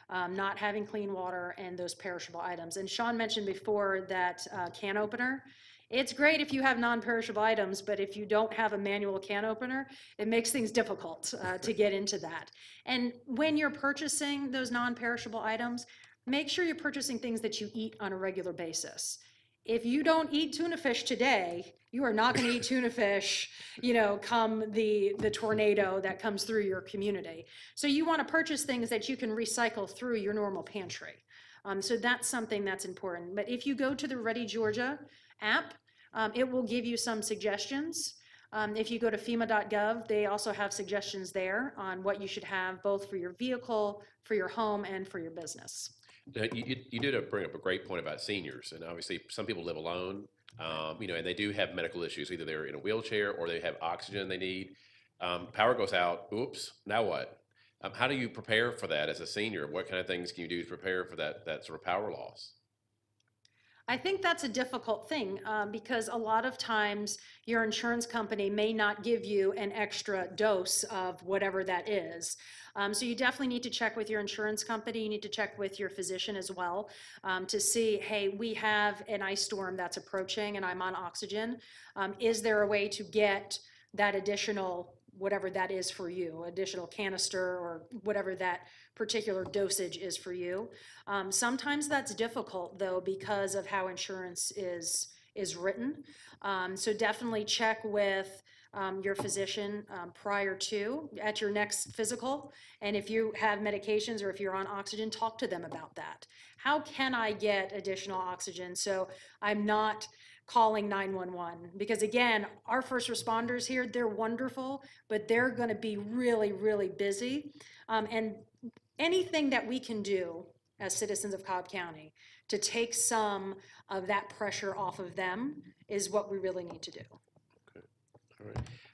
Not having clean water and those perishable items. And Sean mentioned before that can opener. It's great if you have non-perishable items, but if you don't have a manual can opener, it makes things difficult to get into that. And when you're purchasing those non-perishable items, make sure you're purchasing things that you eat on a regular basis. If you don't eat tuna fish today, you are not going to eat tuna fish, you know, come the tornado that comes through your community. So you want to purchase things that you can recycle through your normal pantry. So that's something that's important. But if you go to the Ready Georgia app, it will give you some suggestions If you go to FEMA.gov, they also have suggestions there on what you should have both for your vehicle, for your home, and for your business. Now, you did bring up a great point about seniors, and obviously some people live alone, and they do have medical issues. Either they're in a wheelchair or they have oxygen they need. Power goes out. Oops. Now what? How do you prepare for that as a senior? What kind of things can you do to prepare for that sort of power loss? I think that's a difficult thing because a lot of times your insurance company may not give you an extra dose of whatever that is. So you definitely need to check with your insurance company. You need to check with your physician as well to see, hey, we have an ice storm that's approaching and I'm on oxygen. Is there a way to get that additional, whatever that is for you, additional canister or whatever that particular dosage is for you? Sometimes that's difficult though because of how insurance is written. So definitely check with your physician prior to at your next physical. And if you have medications or if you're on oxygen, talk to them about that. How can I get additional oxygen so I'm not calling 911? Because again, our first responders here, they're wonderful, but they're going to be really, really busy. And anything that we can do as citizens of Cobb County to take some of that pressure off of them is what we really need to do. Okay.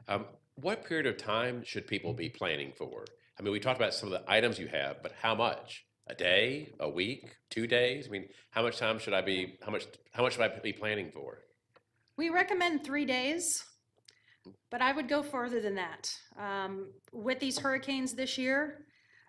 All right. What period of time should people be planning for? I mean, we talked about some of the items you have, but how much? A day, a week, 2 days? I mean, how much time should I be, how much should I be planning for? We recommend 3 days, but I would go further than that. With these hurricanes this year,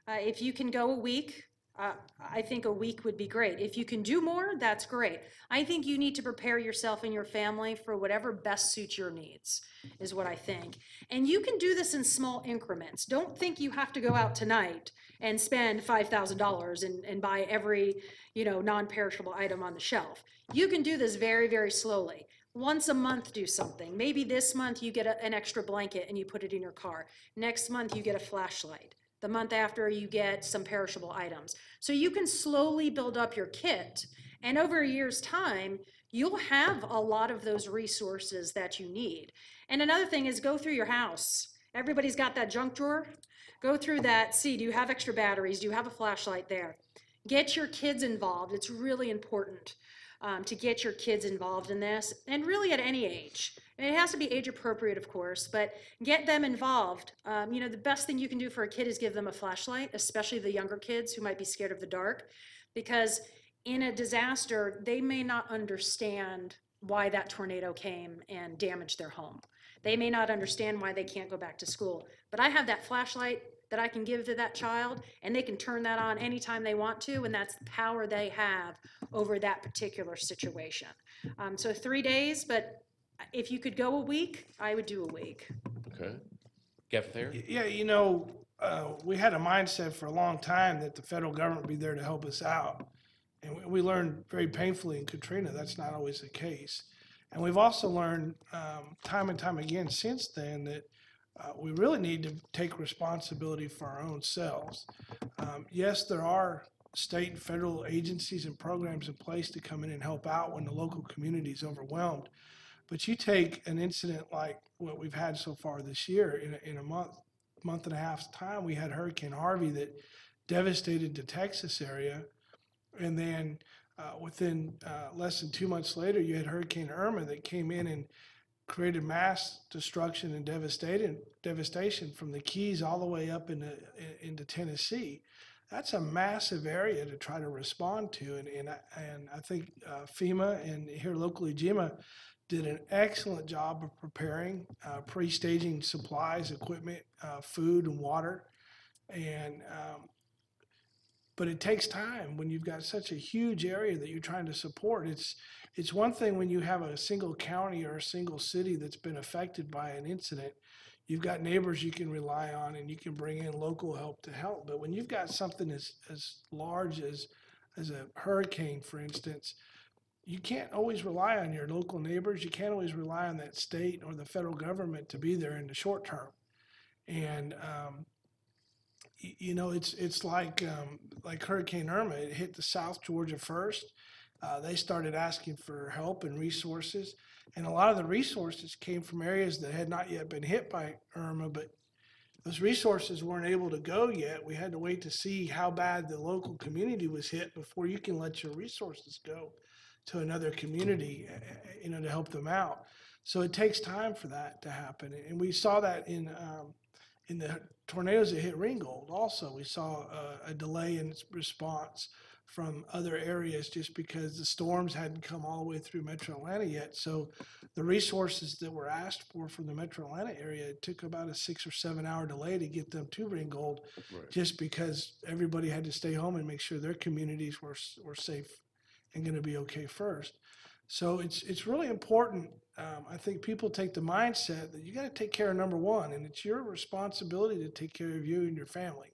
if you can go a week, I think a week would be great. If you can do more, that's great. I think you need to prepare yourself and your family for whatever best suits your needs, is what I think. And you can do this in small increments. Don't think you have to go out tonight and spend $5,000 and buy every, non-perishable item on the shelf. You can do this very, very slowly. Once a month, do something. Maybe this month you get an extra blanket and you put it in your car. Next month you get a flashlight. The month after you get some perishable items. So you can slowly build up your kit, and over a year's time, you'll have a lot of those resources that you need. And another thing is go through your house. Everybody's got that junk drawer. Go through that, see, do you have extra batteries? Do you have a flashlight there? Get your kids involved. It's really important to get your kids involved in this, and really at any age. And it has to be age appropriate, of course, but get them involved. The best thing you can do for a kid is give them a flashlight, especially the younger kids who might be scared of the dark, because in a disaster, they may not understand why that tornado came and damaged their home. They may not understand why they can't go back to school. But I have that flashlight that I can give to that child, and they can turn that on anytime they want to, and that's the power they have over that particular situation. So 3 days, but if you could go a week, I would do a week. Okay. Jeff there? Yeah, we had a mindset for a long time that the federal government would be there to help us out. And we learned very painfully in Katrina that's not always the case. And we've also learned time and time again since then that we really need to take responsibility for our own selves. Yes, there are state and federal agencies and programs in place to come in and help out when the local community is overwhelmed. But you take an incident like what we've had so far this year, in a month and a half's time, we had Hurricane Harvey that devastated the Texas area. And then within less than 2 months later, you had Hurricane Irma that came in and created mass destruction and devastation from the Keys all the way up into Tennessee. That's a massive area to try to respond to. And I think FEMA and here locally, GEMA, did an excellent job of preparing, pre-staging supplies, equipment, food and water. But it takes time when you've got such a huge area that you're trying to support. It's one thing when you have a single county or a single city that's been affected by an incident. You've got neighbors you can rely on and you can bring in local help to help. But when you've got something as large as a hurricane, for instance, you can't always rely on your local neighbors. You can't always rely on that state or the federal government to be there in the short term. And it's like Hurricane Irma. It hit the South Georgia first. they started asking for help and resources. And a lot of the resources came from areas that had not yet been hit by Irma, but those resources weren't able to go yet. We had to wait to see how bad the local community was hit before you can let your resources go to another community, to help them out. So it takes time for that to happen. And we saw that in the tornadoes that hit Ringgold also. We saw a delay in response from other areas just because the storms hadn't come all the way through Metro Atlanta yet. So the resources that were asked for from the Metro Atlanta area, it took about a 6 or 7 hour delay to get them to Ringgold, just because everybody had to stay home and make sure their communities were safe and going to be okay first. So it's really important. I think people take the mindset that you got to take care of number one, and it's your responsibility to take care of you and your family.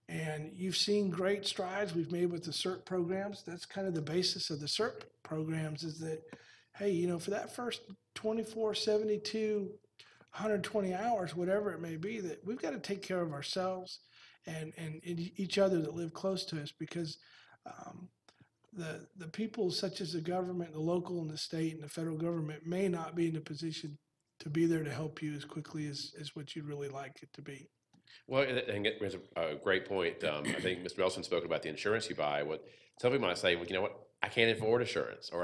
And you've seen great strides we've made with the CERT programs. That's kind of the basis of the CERT programs, is that, hey, for that first 24, 72, 120 hours, whatever it may be, that we've got to take care of ourselves and each other that live close to us, because the people such as the government, the local and the state and the federal government may not be in a position to be there to help you as quickly as what you'd really like it to be. Well, and it was a great point. I think Mr. Nelson spoke about the insurance you buy. What some people might say, well, you know what, I can't afford insurance, or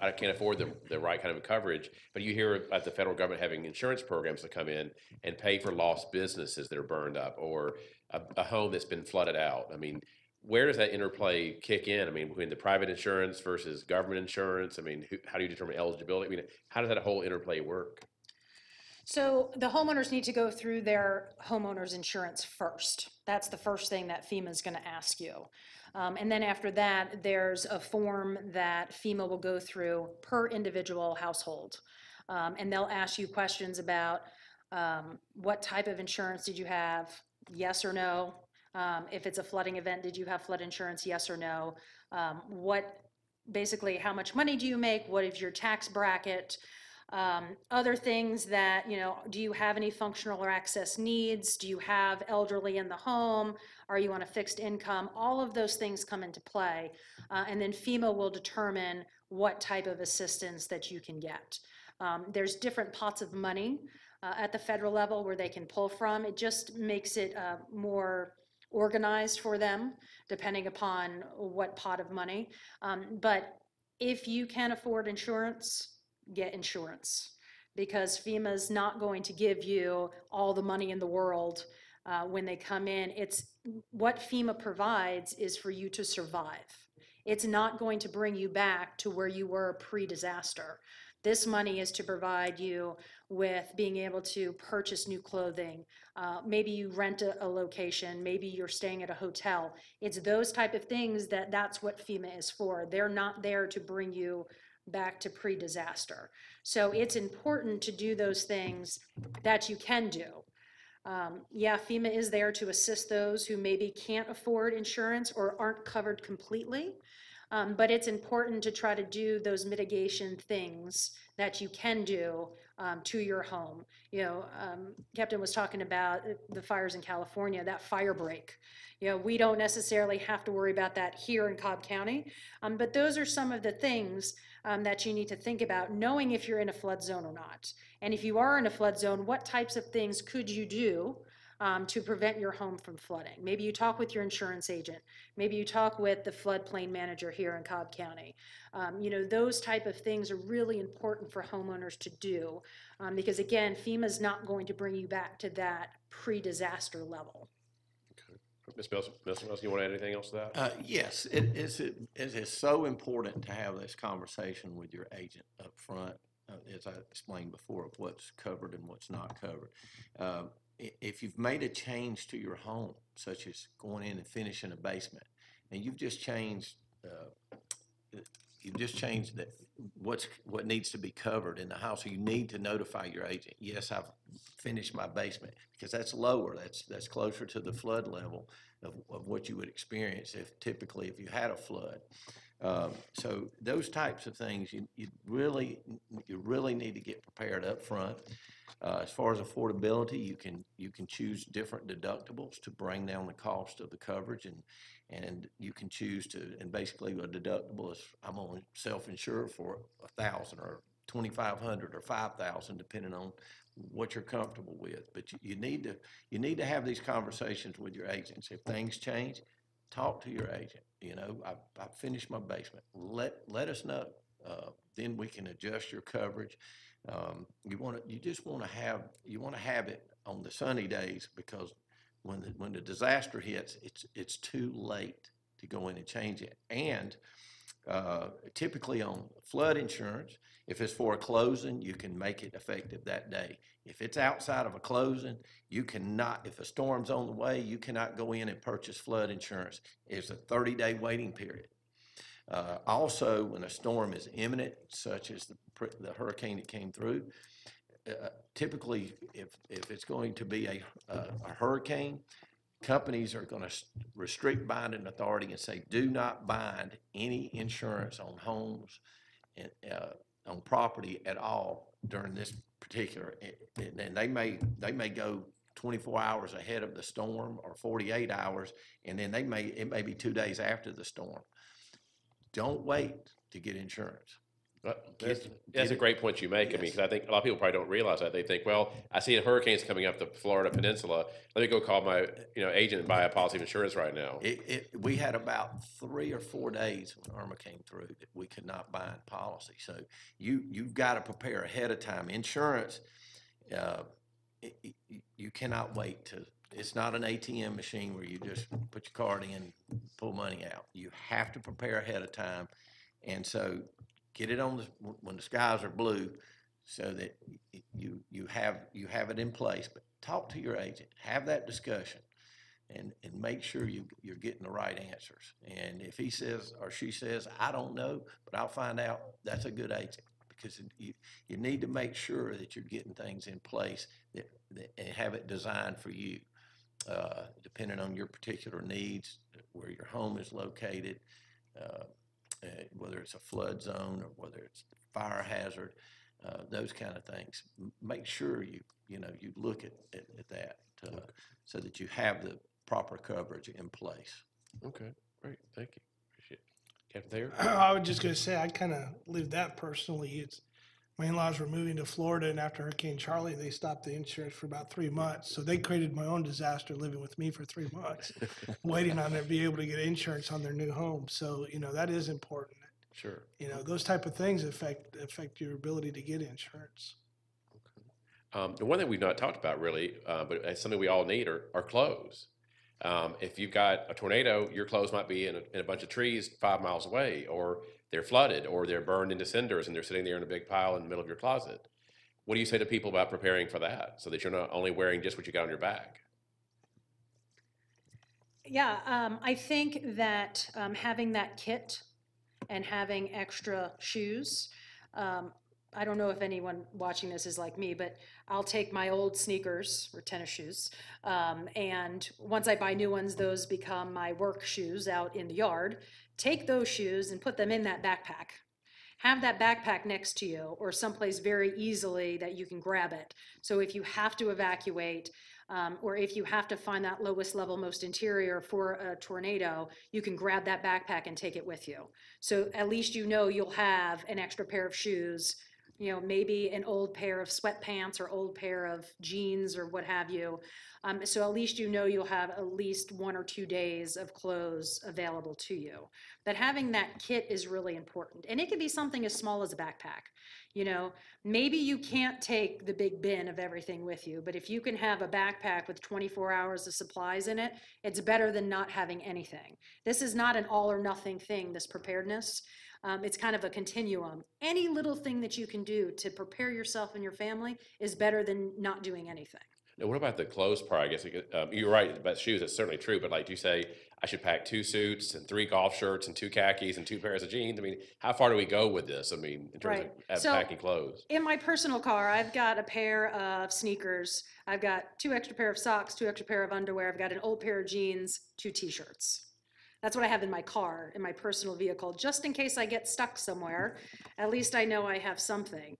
I can't afford the right kind of coverage. But you hear about the federal government having insurance programs that come in and pay for lost businesses that are burned up, or a home that's been flooded out. I mean, where does that interplay kick in? I mean, between the private insurance versus government insurance. I mean, how do you determine eligibility? I mean, how does that whole interplay work? So the homeowners need to go through their homeowner's insurance first. That's the first thing that FEMA is going to ask you. And then after that, there's a form that FEMA will go through per individual household. And they'll ask you questions about what type of insurance did you have, yes or no. If it's a flooding event, did you have flood insurance, yes or no? Basically, how much money do you make? What is your tax bracket? Other things that, do you have any functional or access needs? Do you have elderly in the home? Are you on a fixed income? All of those things come into play. And then FEMA will determine what type of assistance that you can get. There's different pots of money at the federal level where they can pull from. It just makes it more organized for them, depending upon what pot of money. But if you can afford insurance, get insurance, because FEMA is not going to give you all the money in the world when they come in. It's what FEMA provides is for you to survive. It's not going to bring you back to where you were pre-disaster. This money is to provide you with being able to purchase new clothing. Maybe you rent a location. Maybe you're staying at a hotel. It's those type of things that's what FEMA is for. They're not there to bring you back to pre-disaster. So it's important to do those things that you can do. FEMA is there to assist those who maybe can't afford insurance or aren't covered completely. But it's important to try to do those mitigation things that you can do to your home. Captain was talking about the fires in California, that fire break. We don't necessarily have to worry about that here in Cobb County, but those are some of the things that you need to think about, knowing if you're in a flood zone or not. And if you are in a flood zone, what types of things could you do to prevent your home from flooding? Maybe you talk with your insurance agent. Maybe you talk with the floodplain manager here in Cobb County. Those type of things are really important for homeowners to do because, again, FEMA is not going to bring you back to that pre-disaster level. Ms. Nelson, you want to add anything else to that? Yes, it is so important to have this conversation with your agent up front, as I explained before, of what's covered and what's not covered. If you've made a change to your home, such as going in and finishing a basement, and you've just changed what needs to be covered in the house, so you need to notify your agent. Yes, I've finished my basement, because that's lower. That's closer to the flood level of what you would experience if you had a flood. So those types of things, you really need to get prepared up front. As far as affordability, you can choose different deductibles to bring down the cost of the coverage, and you can choose to, and basically a deductible is, I'm only self-insured for 1,000 or 2,500 or 5,000, depending on what you're comfortable with. But you need to have these conversations with your agents. If things change, talk to your agent. You know, I've finished my basement. Let us know. Then we can adjust your coverage. You just want to have it on the sunny days, because when the disaster hits, it's too late to go in and change it. And typically on flood insurance, if it's for a closing, you can make it effective that day. If it's outside of a closing, you cannot, if a storm's on the way, you cannot go in and purchase flood insurance. It's a 30-day waiting period. Also, when a storm is imminent, such as the hurricane that came through, typically if it's going to be a hurricane, companies are going to restrict binding authority and say, do not bind any insurance on homes and on property at all during this particular. And they may go 24 hours ahead of the storm or 48 hours, and then it may be 2 days after the storm. Don't wait to get insurance. That's a great point you make. I mean, because I think a lot of people probably don't realize that. They think, well, I see a hurricane's coming up the Florida Peninsula. Let me go call my agent and buy a policy of insurance right now. We had about 3 or 4 days when Irma came through that we could not bind policy. So you've got to prepare ahead of time. Insurance, you cannot wait to. It's not an ATM machine where you just put your card in, pull money out. You have to prepare ahead of time, and so get it on when the skies are blue, so that you have it in place. But talk to your agent, have that discussion, and make sure you're getting the right answers. And if he says or she says, I don't know, but I'll find out, that's a good agent, because you need to make sure that you're getting things in place that and have it designed for you, depending on your particular needs, where your home is located. Whether it's a flood zone or whether it's a fire hazard, those kind of things. Make sure you look at that so that you have the proper coverage in place. Okay, great, thank you. Appreciate it. Captain Thayer? I was just going to say, I kind of lived that personally. My in-laws were moving to Florida, and after Hurricane Charlie, they stopped the insurance for about 3 months. So they created my own disaster living with me for 3 months, waiting on them to be able to get insurance on their new home. So, that is important. Sure. Those type of things affect your ability to get insurance. The one that we've not talked about really, but it's something we all need are clothes. If you've got a tornado, your clothes might be in a bunch of trees 5 miles away, or they're flooded, or they're burned into cinders and they're sitting there in a big pile in the middle of your closet. What do you say to people about preparing for that, so that you're not only wearing just what you got on your back? Yeah, I think that having that kit and having extra shoes, I don't know if anyone watching this is like me, but I'll take my old sneakers or tennis shoes, and once I buy new ones, those become my work shoes out in the yard. Take those shoes and put them in that backpack. Have that backpack next to you or someplace very easily that you can grab it. So if you have to evacuate, or if you have to find that lowest level, most interior for a tornado, you can grab that backpack and take it with you. So at least you'll have an extra pair of shoes, maybe an old pair of sweatpants or old pair of jeans or what have you. So at least you'll have at least 1 or 2 days of clothes available to you. But having that kit is really important. And it could be something as small as a backpack. Maybe you can't take the big bin of everything with you, but if you can have a backpack with 24 hours of supplies in it, it's better than not having anything. This is not an all or nothing thing, this preparedness. It's kind of a continuum. Any little thing that you can do to prepare yourself and your family is better than not doing anything. Now, what about the clothes part? I guess you're right about shoes. It's certainly true. But like you say, I should pack 2 suits and 3 golf shirts and 2 khakis and 2 pairs of jeans. I mean, how far do we go with this? I mean, in terms of packing clothes. In my personal car, I've got a pair of sneakers. I've got 2 extra pair of socks, 2 extra pair of underwear. I've got an old pair of jeans, 2 t-shirts. That's what I have in my car, in my personal vehicle, just in case I get stuck somewhere. At least I know I have something.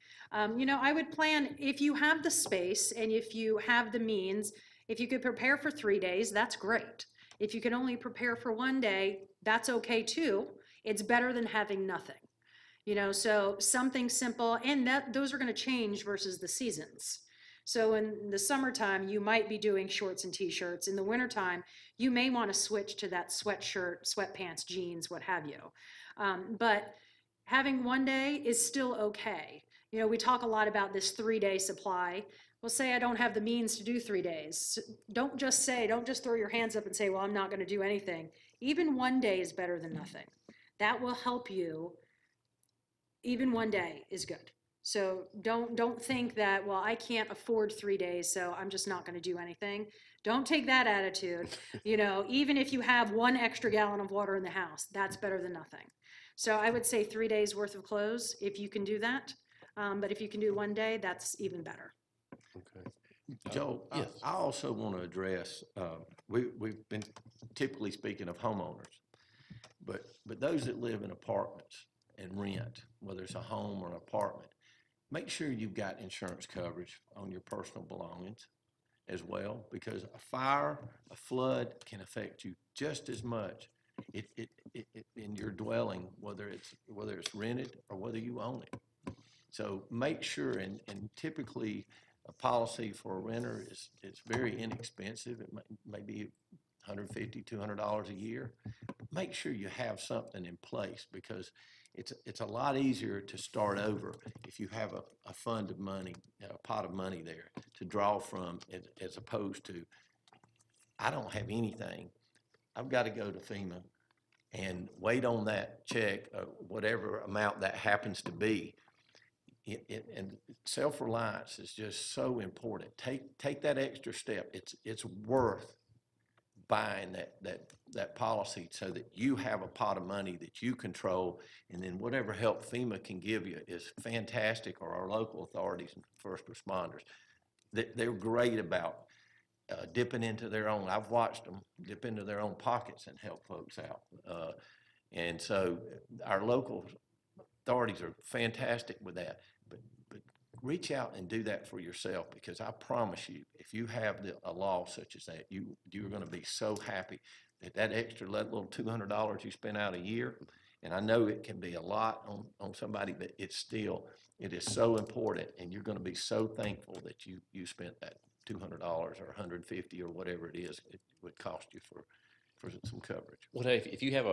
You know, I would plan, if you have the space and if you have the means, if you could prepare for 3 days, that's great. If you can only prepare for 1 day, that's okay too. It's better than having nothing. You know, so something simple, and those are going to change versus the seasons. So in the summertime, you might be doing shorts and t-shirts. In the wintertime, you may want to switch to that sweatshirt, sweatpants, jeans, what have you. But having 1 day is still okay. You know, we talk a lot about this 3-day supply. Well, say I don't have the means to do 3 days. Don't just throw your hands up and say, well, I'm not going to do anything. Even 1 day is better than nothing. That will help you. Even 1 day is good. So don't think that, well, I can't afford 3 days, so I'm just not going to do anything. Don't take that attitude. You know, even if you have 1 extra gallon of water in the house, that's better than nothing. So I would say 3 days worth of clothes if you can do that. But if you can do 1 day, that's even better. Okay. Joe, yes. I also want to address, we've been typically speaking of homeowners, but those that live in apartments and rent, whether it's a home or an apartment, make sure you've got insurance coverage on your personal belongings as well, because a fire, a flood can affect you just as much in your dwelling, whether it's rented or whether you own it. So make sure, and typically a policy for a renter it's very inexpensive. It may be $150, $200 a year. Make sure you have something in place, because it's a lot easier to start over if you have a fund of money, a pot of money there to draw from, as opposed to, I don't have anything. I've got to go to FEMA and wait on that check, whatever amount that happens to be. And self-reliance is just so important. Take that extra step. It's worth buying that policy so that you have a pot of money that you control, and then whatever help FEMA can give you is fantastic, or our local authorities and first responders. They're great about dipping into their own. I've watched them dip into their own pockets and help folks out. And so our local authorities are fantastic with that. But reach out and do that for yourself, because I promise you, if you have a law such as that, you're going to be so happy that extra little $200 you spend out a year. And I know it can be a lot on somebody, but it is so important, and you're going to be so thankful that you spent that $200 or $150 or whatever it is it would cost you for some coverage. Well, Dave, if you have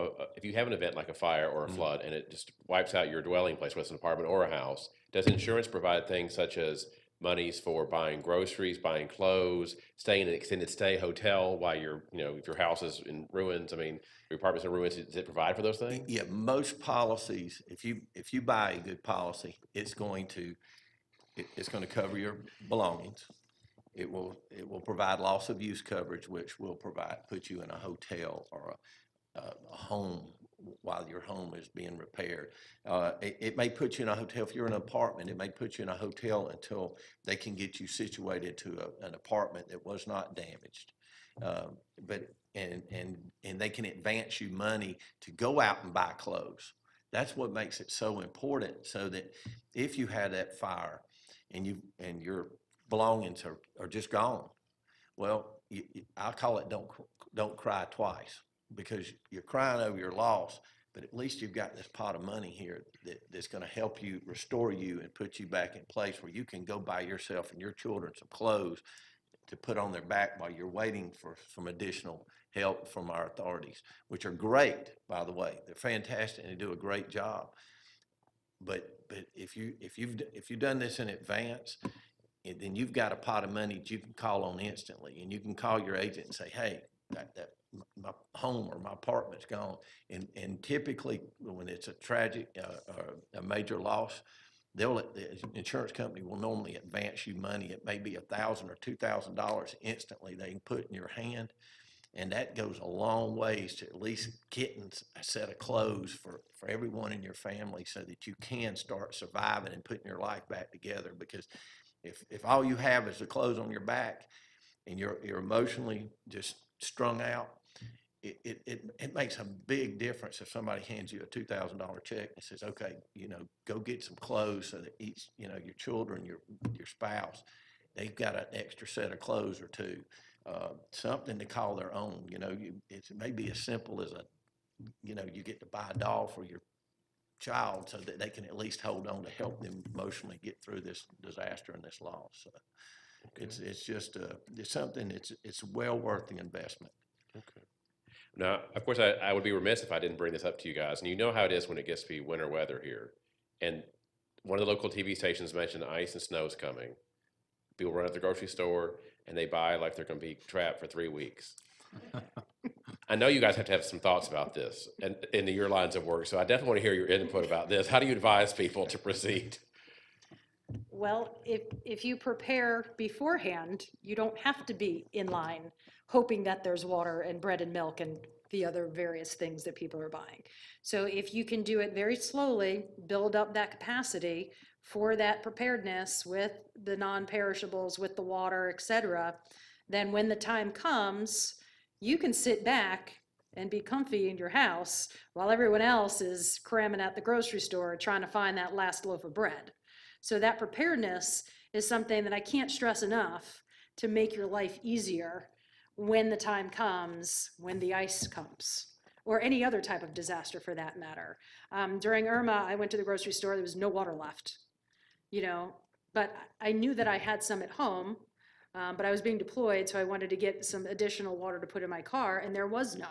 an event like a fire or a flood and it just wipes out your dwelling place, whether it's an apartment or a house, does insurance provide things such as monies for buying groceries, buying clothes, staying in an extended stay hotel while if your house is in ruins? I mean, your apartment's in ruins. Does it provide for those things? Yeah, most policies, if you buy a good policy, it's going to cover your belongings. It will provide loss of use coverage, which will put you in a hotel or a home while your home is being repaired. It may put you in a hotel if you're in an apartment. It may put you in a hotel until they can get you situated to an apartment that was not damaged. And they can advance you money to go out and buy clothes. That's what makes it so important. So that if you had that fire and your belongings are just gone, well, I call it don't cry twice, because you're crying over your loss, but at least you've got this pot of money here that's going to help you, restore you, and put you back in place where you can go buy yourself and your children some clothes to put on their back while you're waiting for some additional help from our authorities, which are great, by the way. They're fantastic and they do a great job. But if you've done this in advance, and then you've got a pot of money that you can call on instantly, and you can call your agent and say, hey, my home or my apartment's gone. And typically when it's a tragic, a major loss, the insurance company will normally advance you money. It may be $1,000 or $2,000 instantly they can put in your hand. And that goes a long ways to at least getting a set of clothes for everyone in your family, so that you can start surviving and putting your life back together. Because if all you have is the clothes on your back and you're emotionally just strung out, it makes a big difference if somebody hands you a $2,000 check and says, okay, go get some clothes so that each, your children, your spouse, they've got an extra set of clothes or two, something to call their own. It may be as simple as you get to buy a doll for your child so that they can at least hold on to help them emotionally get through this disaster and this loss. So it's just it's something. It's well worth the investment. Okay. Now, of course, I would be remiss if I didn't bring this up to you guys. And you know how it is when it gets to be winter weather here. And one of the local TV stations mentioned ice and snow is coming. People run at the grocery store and they buy like they're going to be trapped for 3 weeks. I know you guys have to have some thoughts about this and in your lines of work. So I definitely want to hear your input about this. How do you advise people to proceed? Well, if you prepare beforehand, you don't have to be in line hoping that there's water and bread and milk and the other various things that people are buying. So if you can do it very slowly, build up that capacity for that preparedness with the non-perishables, with the water, et cetera, then when the time comes, you can sit back and be comfy in your house while everyone else is cramming at the grocery store trying to find that last loaf of bread. So that preparedness is something that I can't stress enough to make your life easier when the time comes, when the ice comes, or any other type of disaster for that matter. During Irma, I went to the grocery store, there was no water left, but I knew that I had some at home, but I was being deployed, so I wanted to get some additional water to put in my car, and there was none.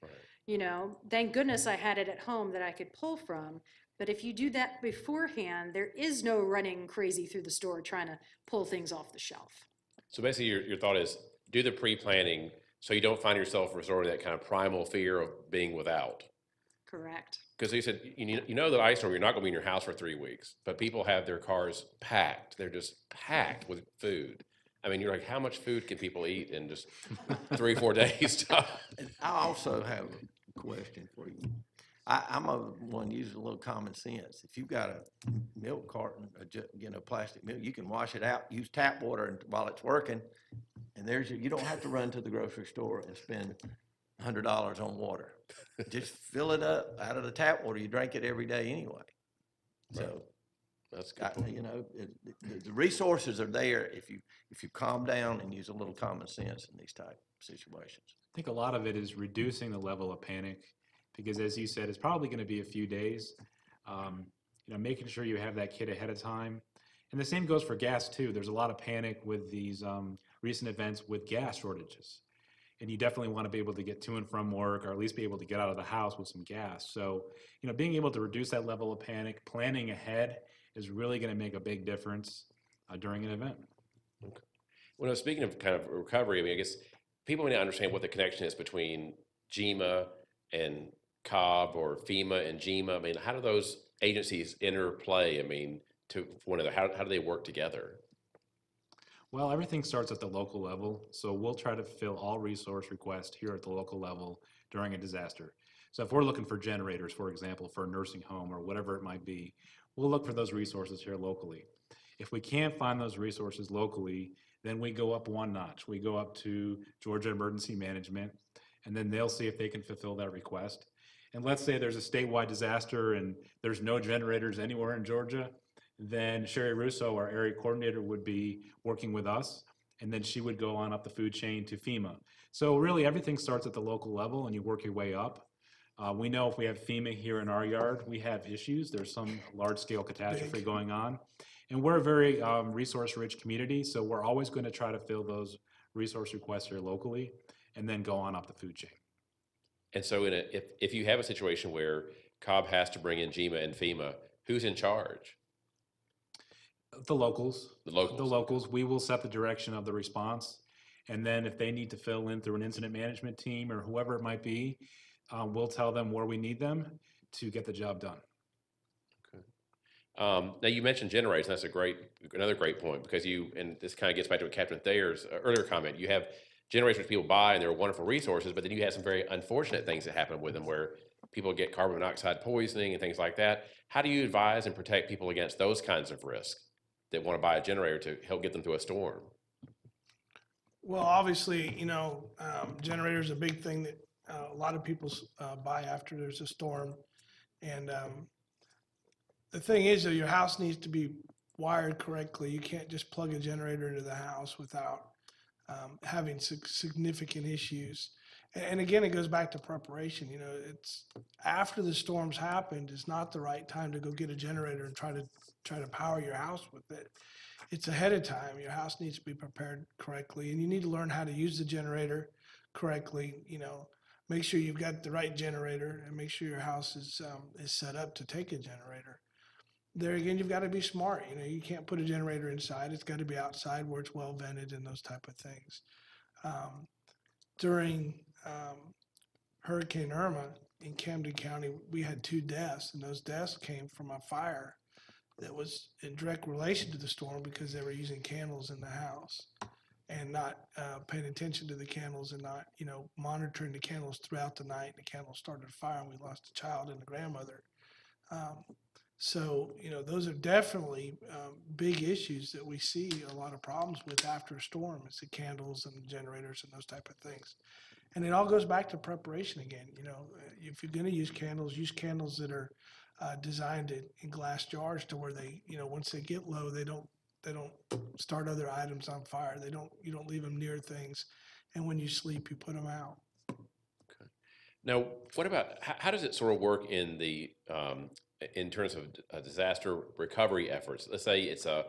Right. Thank goodness I had it at home that I could pull from. But if you do that beforehand, there is no running crazy through the store trying to pull things off the shelf. So basically your thought is do the pre-planning so you don't find yourself resorting to that kind of primal fear of being without. Correct. Because you said, that ice storm, you're not going to be in your house for 3 weeks, but people have their cars packed. They're just packed with food. I mean, you're like, how much food can people eat in just 3 or 4 days? And I also have a question for you. I'm a one using a little common sense. If you've got a milk carton, plastic milk, you can wash it out, use tap water while it's working, and you don't have to run to the grocery store and spend $100 on water. Just fill it up out of the tap water. You drink it every day anyway. So right. That's good. The resources are there if you calm down and use a little common sense in these type of situations. I think a lot of it is reducing the level of panic because, as you said, it's probably going to be a few days. Making sure you have that kit ahead of time. And the same goes for gas, too. There's a lot of panic with these recent events with gas shortages. And you definitely want to be able to get to and from work or at least be able to get out of the house with some gas. So, being able to reduce that level of panic, planning ahead is really going to make a big difference during an event. Okay. Well, speaking of kind of recovery, I guess people need to understand what the connection is between GEMA and Cobb or FEMA and GEMA. How do those agencies interplay? To one another, how do they work together? Well, everything starts at the local level, so we'll try to fill all resource requests here at the local level during a disaster. So if we're looking for generators, for example, for a nursing home or whatever it might be, we'll look for those resources here locally. If we can't find those resources locally, then we go up one notch. We go up to Georgia Emergency Management, and then they'll see if they can fulfill that request. And let's say there's a statewide disaster and there's no generators anywhere in Georgia, then Sherry Russo, our area coordinator, would be working with us, and then she would go on up the food chain to FEMA. So really everything starts at the local level and you work your way up. We know if we have FEMA here in our yard, we have issues. There's some large-scale catastrophe going on. And we're a very resource-rich community, so we're always going to try to fill those resource requests here locally and then go on up the food chain. And so if you have a situation where Cobb has to bring in GEMA and FEMA, who's in charge? The locals. The locals. The locals. We will set the direction of the response. And then if they need to fill in through an incident management team or whoever it might be, we'll tell them where we need them to get the job done. Okay. Now you mentioned generators, and that's another great point because and this kind of gets back to what Captain Thayer's earlier comment, you have generators which people buy and they're wonderful resources, but then you have some very unfortunate things that happen with them where people get carbon monoxide poisoning and things like that. How do you advise and protect people against those kinds of risks that want to buy a generator to help get them through a storm? Well, obviously, generator is a big thing that a lot of people buy after there's a storm. And the thing is, though, your house needs to be wired correctly. You can't just plug a generator into the house without having significant issues. And again, it goes back to preparation. You know, it's after the storms happened, it's not the right time to go get a generator and try to power your house with it. It's ahead of time. Your house needs to be prepared correctly, and you need to learn how to use the generator correctly. You know, make sure you've got the right generator, and make sure your house is set up to take a generator. There again, you've got to be smart. You know, you can't put a generator inside. It's got to be outside where it's well vented and those type of things. During Hurricane Irma in Camden County, we had 2 deaths, and those deaths came from a fire that was in direct relation to the storm because they were using candles in the house and not paying attention to the candles and not, you know, monitoring the candles throughout the night. The candles started a fire, and we lost a child and a grandmother. So, you know, those are definitely big issues that we see a lot of problems with after a storm. It's the candles and the generators and those type of things. And it all goes back to preparation again. You know, if you're going to use candles that are designed in glass jars to where they, you know, once they get low, they don't start other items on fire. You don't leave them near things. And when you sleep, you put them out. Now, what about, how does it sort of work in the, in terms of disaster recovery efforts? Let's say it's a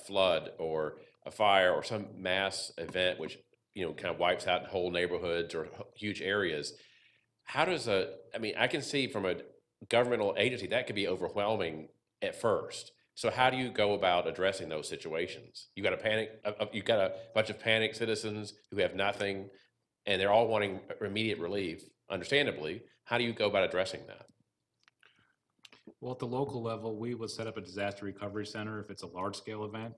flood or a fire or some mass event which, you know, kind of wipes out whole neighborhoods or huge areas. How does I mean, I can see from a governmental agency that could be overwhelming at first. So how do you go about addressing those situations? You got a panic, you got a bunch of panicked citizens who have nothing, and they're all wanting immediate relief, understandably. How do you go about addressing that? Well, at the local level, we would set up a disaster recovery center if it's a large-scale event.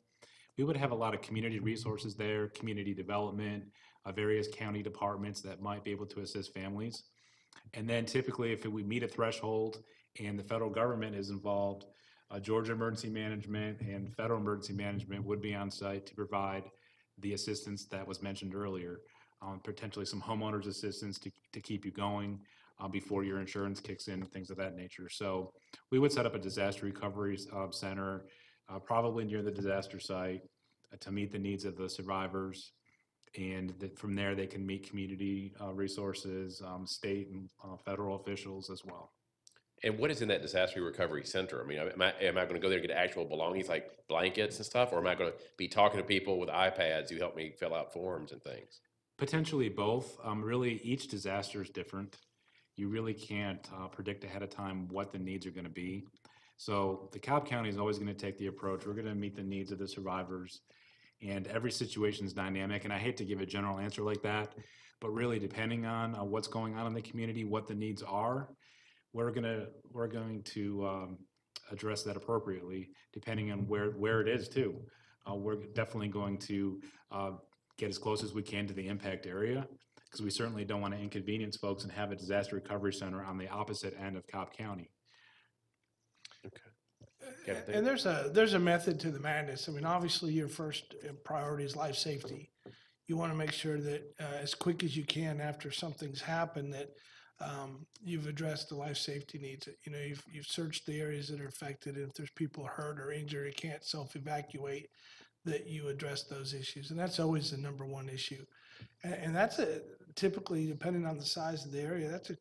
We would have a lot of community resources there, community development, various county departments that might be able to assist families. And then typically, if we meet a threshold and the federal government is involved, Georgia Emergency Management and Federal Emergency Management would be on site to provide the assistance that was mentioned earlier, potentially some homeowners assistance to keep you going before your insurance kicks in, things of that nature. So we would set up a disaster recovery center, probably near the disaster site, to meet the needs of the survivors. And from there, they can meet community resources, state and federal officials as well. And what is in that disaster recovery center? I mean, am I going to go there and get actual belongings like blankets and stuff, or am I going to be talking to people with iPads who help me fill out forms and things? Potentially both. Really, each disaster is different. You really can't predict ahead of time what the needs are going to be. So the Cobb County is always going to take the approach, we're going to meet the needs of the survivors. And every situation is dynamic. And I hate to give a general answer like that, but really depending on what's going on in the community, what the needs are, we're going to address that appropriately, depending on where it is too. We're definitely going to get as close as we can to the impact area, because we certainly don't want to inconvenience folks and have a disaster recovery center on the opposite end of Cobb County. Okay. And there's a method to the madness. I mean, obviously, your first priority is life safety. You want to make sure that as quick as you can after something's happened, that you've addressed the life safety needs. You know, you've searched the areas that are affected, and if there's people hurt or injured or can't self-evacuate, that you address those issues. And that's always the number one issue. And that's typically, depending on the size of the area, that's a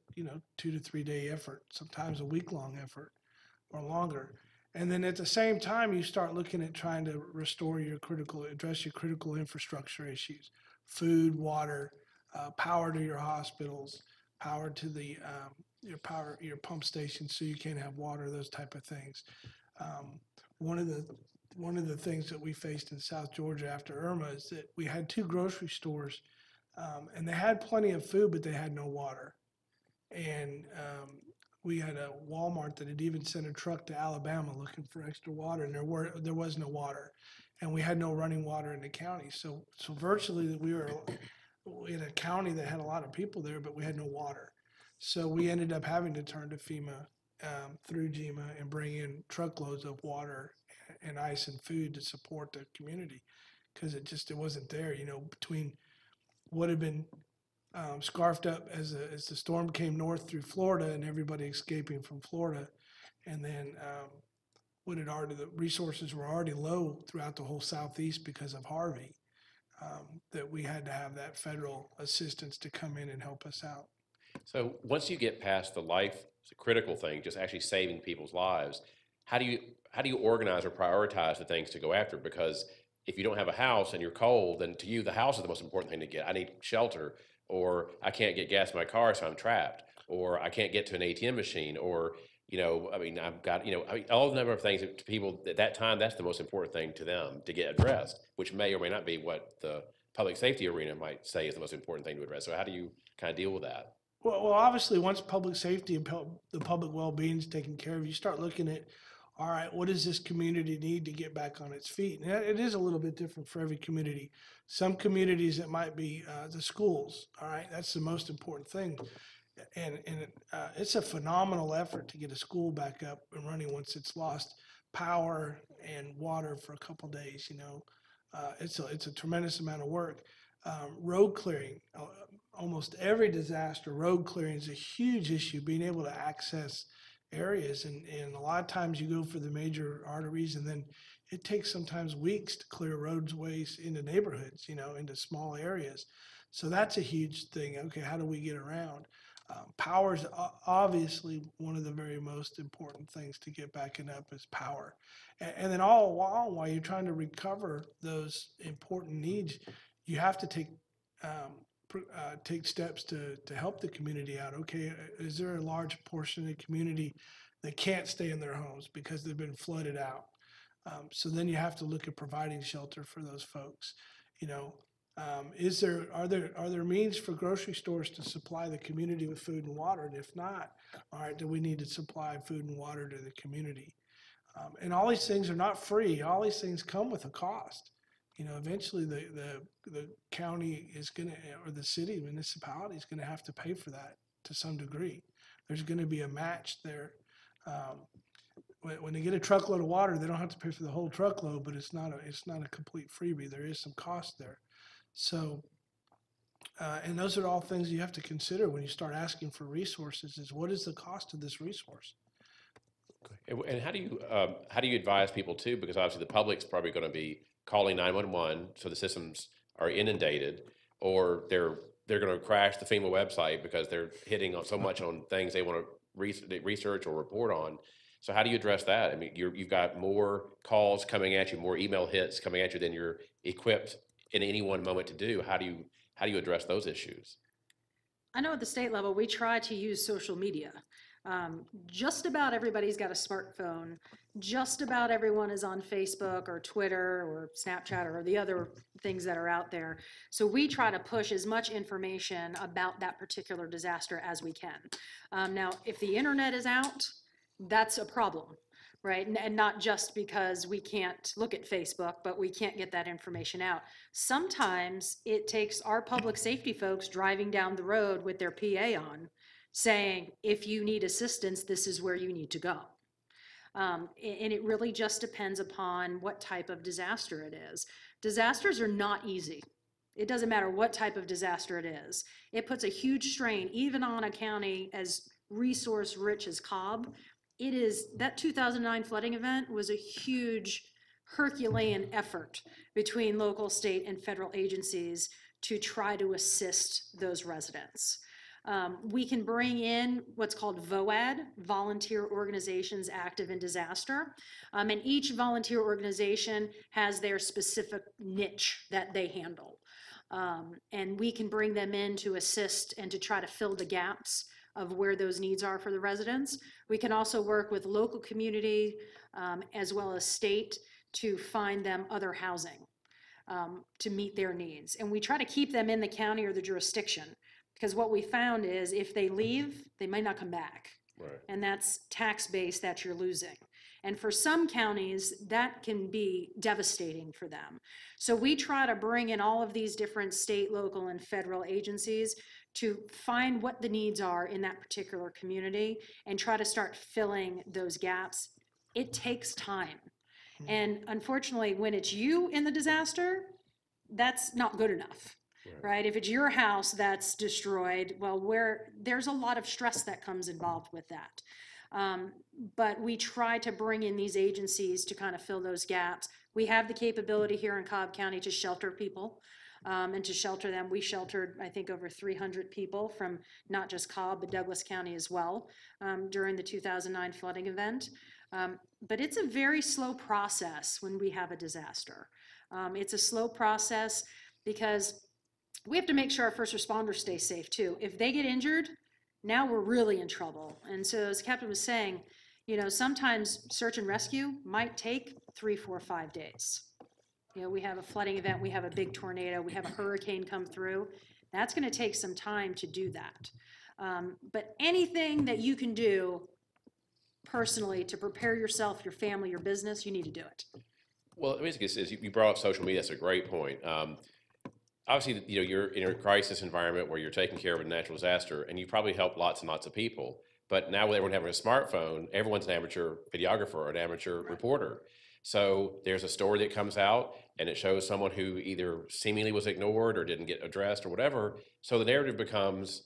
2 to 3 day effort, sometimes a week-long effort or longer. And then at the same time, you start looking at trying to address your critical infrastructure issues: food, water, power to your hospitals, power to the your pump stations so you can have water, those type of things. One of the things that we faced in South Georgia after Irma is that we had 2 grocery stores, and they had plenty of food, but they had no water. And we had a Walmart that had even sent a truck to Alabama looking for extra water, and there was no water, and we had no running water in the county. So virtually we were in a county that had a lot of people there, but we had no water. So we ended up having to turn to FEMA through GEMA and bring in truckloads of water and ice and food to support the community, because it wasn't there. Between what had been scarfed up as the storm came north through Florida and everybody escaping from Florida. And then the resources were already low throughout the whole southeast because of Harvey, that we had to have that federal assistance to come in and help us out. So once you get past the life critical thing, just actually saving people's lives, how do you organize or prioritize the things to go after? Because if you don't have a house and you're cold, then to you the house is the most important thing to get. I need shelter, or I can't get gas in my car, so I'm trapped, or I can't get to an ATM machine, or I mean, I've got all the number of things that to people at that time, that's the most important thing to them to get addressed, which may or may not be what the public safety arena might say is the most important thing to address. So how do you kind of deal with that? Well, obviously, once public safety and the public well-being is taken care of, you start looking at, all right, what does this community need to get back on its feet? And it is a little bit different for every community. Some communities, it might be the schools, all right? That's the most important thing. And it's a phenomenal effort to get a school back up and running once it's lost power and water for a couple days, It's a tremendous amount of work. Road clearing, almost every disaster, road clearing is a huge issue, being able to access areas. And a lot of times you go for the major arteries, and then it takes sometimes weeks to clear roadways into neighborhoods, into small areas. So that's a huge thing. Okay, how do we get around? Power is obviously one of the very most important things to get backing up is power. And then all while you're trying to recover those important needs, you have to take steps to help the community out. Okay, is there a large portion of the community that can't stay in their homes because they've been flooded out? So then you have to look at providing shelter for those folks. Are there means for grocery stores to supply the community with food and water? And if not, all right, do we need to supply food and water to the community? And all these things are not free. All these things come with a cost. Eventually the county is going to, or the city municipality is going to have to pay for that to some degree. There's going to be a match there. When they get a truckload of water, they don't have to pay for the whole truckload, but it's not a complete freebie. There is some cost there. So, and those are all things you have to consider when you start asking for resources, is what is the cost of this resource? And how do you advise people too? Because obviously the public's probably going to be calling 911, so the systems are inundated, or they're going to crash the FEMA website because they're hitting on so much on things they want to research or report on. So how do you address that? I mean, you've got more calls coming at you, more email hits coming at you than you're equipped in any one moment to do. How do you address those issues? I know at the state level, we try to use social media. Just about everybody's got a smartphone. Just about everyone is on Facebook or Twitter or Snapchat or the other things that are out there. So we try to push as much information about that particular disaster as we can. Now, if the internet is out, that's a problem, right? And not just because we can't look at Facebook, but we can't get that information out. Sometimes it takes our public safety folks driving down the road with their PA on, saying, if you need assistance, this is where you need to go. And it really just depends upon what type of disaster it is. Disasters are not easy. It doesn't matter what type of disaster it is. It puts a huge strain, even on a county as resource rich as Cobb. That 2009 flooding event was a huge Herculean effort between local, state, and federal agencies to try to assist those residents. We can bring in what's called VOAD, Volunteer Organizations Active in Disaster. And each volunteer organization has their specific niche that they handle. And we can bring them in to assist and to try to fill the gaps of where those needs are for the residents. We can also work with local community as well as state to find them other housing to meet their needs. And we try to keep them in the county or the jurisdiction, because what we found is if they leave, they might not come back. Right. And that's tax base that you're losing. And for some counties, that can be devastating for them. So we try to bring in all of these different state, local, and federal agencies to find what the needs are in that particular community and try to start filling those gaps. It takes time. And unfortunately, when it's you in the disaster, that's not good enough. right? If it's your house that's destroyed, well, there's a lot of stress that comes involved with that. But we try to bring in these agencies to kind of fill those gaps. We have the capability here in Cobb County to shelter people and to shelter them. We sheltered, I think, over 300 people from not just Cobb, but Douglas County as well during the 2009 flooding event. But it's a very slow process when we have a disaster. It's a slow process because we have to make sure our first responders stay safe too. If they get injured, now we're really in trouble. And so as Captain was saying, you know, sometimes search and rescue might take 3, 4, 5 days. You know, we have a flooding event, we have a big tornado, we have a hurricane come through. That's going to take some time to do that. But anything that you can do personally to prepare yourself, your family, your business, you need to do it. Well, basically, you brought up social media. That's a great point. Obviously, you know, you're in a crisis environment where you're taking care of a natural disaster, and you probably help lots and lots of people. But now with everyone having a smartphone, everyone's an amateur videographer or an amateur reporter. So there's a story that comes out, and it shows someone who either seemingly was ignored or didn't get addressed or whatever. So the narrative becomes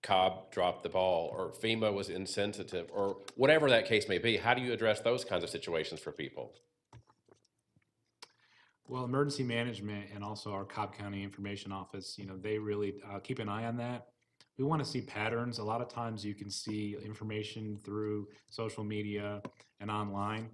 Cobb dropped the ball, or FEMA was insensitive, or whatever that case may be. How do you address those kinds of situations for people? Well, emergency management and also our Cobb County Information Office, you know, they really keep an eye on that. We want to see patterns. A lot of times you can see information through social media and online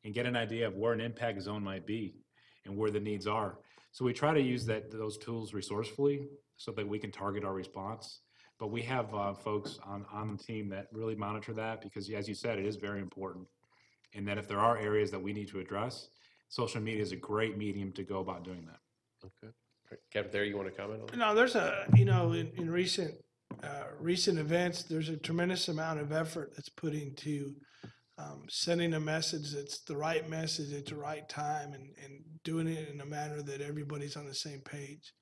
and get an idea of where an impact zone might be and where the needs are. So we try to use those tools resourcefully so that we can target our response. But we have folks on the team that really monitor that because, as you said, it is very important. And that if there are areas that we need to address, social media is a great medium to go about doing that. Okay. Right. Captain Thayer, you want to comment on that? No, there's in recent events, there's a tremendous amount of effort that's put into sending a message that's the right message at the right time and doing it in a manner that everybody's on the same page.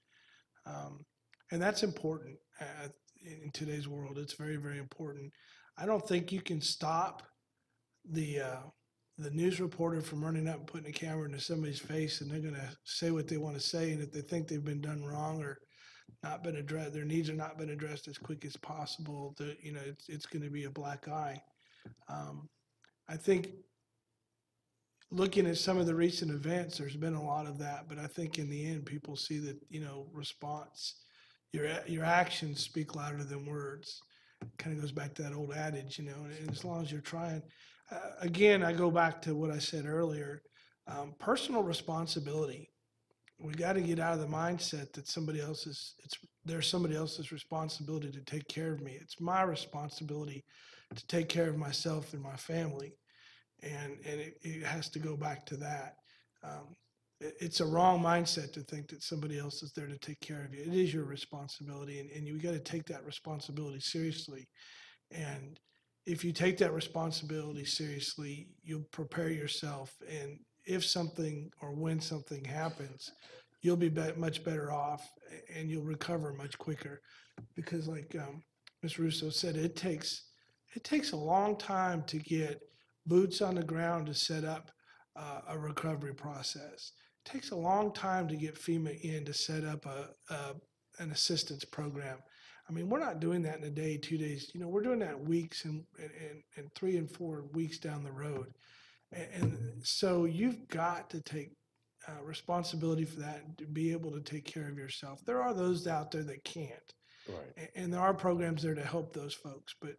And that's important in today's world. It's very, very important. I don't think you can stop the news reporter from running up and putting a camera into somebody's face and they're going to say what they want to say. And if they think they've been done wrong or not been addressed, their needs are not been addressed as quick as possible, it's going to be a black eye. I think looking at some of the recent events, there's been a lot of that, but I think in the end, people see that, response, your actions speak louder than words. Kind of goes back to that old adage, and as long as you're trying, again, I go back to what I said earlier, personal responsibility. We got to get out of the mindset that there's somebody else's responsibility to take care of me. It's my responsibility to take care of myself and my family, and it has to go back to that. It's a wrong mindset to think that somebody else is there to take care of you. It is your responsibility, and you got to take that responsibility seriously. And if you take that responsibility seriously, you'll prepare yourself. And if something or when something happens, you'll be much better off, and you'll recover much quicker. Because, like Ms. Russo said, it takes a long time to get boots on the ground to set up a recovery process. It takes a long time to get FEMA in to set up an assistance program. I mean, we're not doing that in a day, 2 days. We're doing that in weeks and 3 and 4 weeks down the road. And so you've got to take responsibility for that and to be able to take care of yourself. There are those out there that can't. Right. And there are programs there to help those folks. But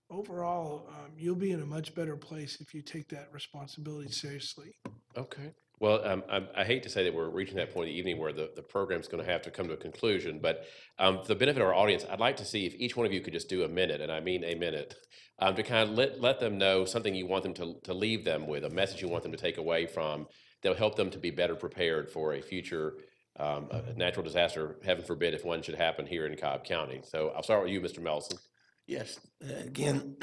overall, you'll be in a much better place if you take that responsibility seriously. Okay. Well, I hate to say that we're reaching that point in the evening where the program's going to have to come to a conclusion, but for the benefit of our audience, I'd like to see if each one of you could just do a minute, and I mean a minute, to kind of let them know something you want them to leave them with, a message you want them to take away from that'll help them to be better prepared for a future natural disaster, heaven forbid, if one should happen here in Cobb County. So I'll start with you, Mr. Nelson. Yes. Again,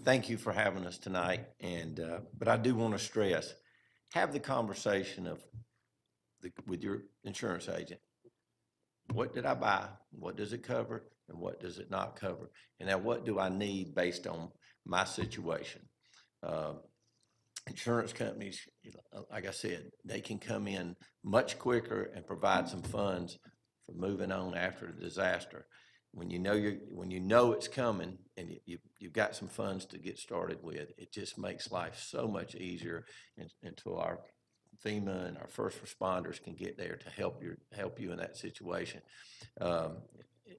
thank you for having us tonight. But I do want to stress, have the conversation with your insurance agent. What did I buy? What does it cover? And what does it not cover? And now what do I need based on my situation? Insurance companies, like I said, they can come in much quicker and provide some funds moving on after the disaster. When you know it's coming and you've got some funds to get started with, it just makes life so much easier until our FEMA and our first responders can get there to help you in that situation.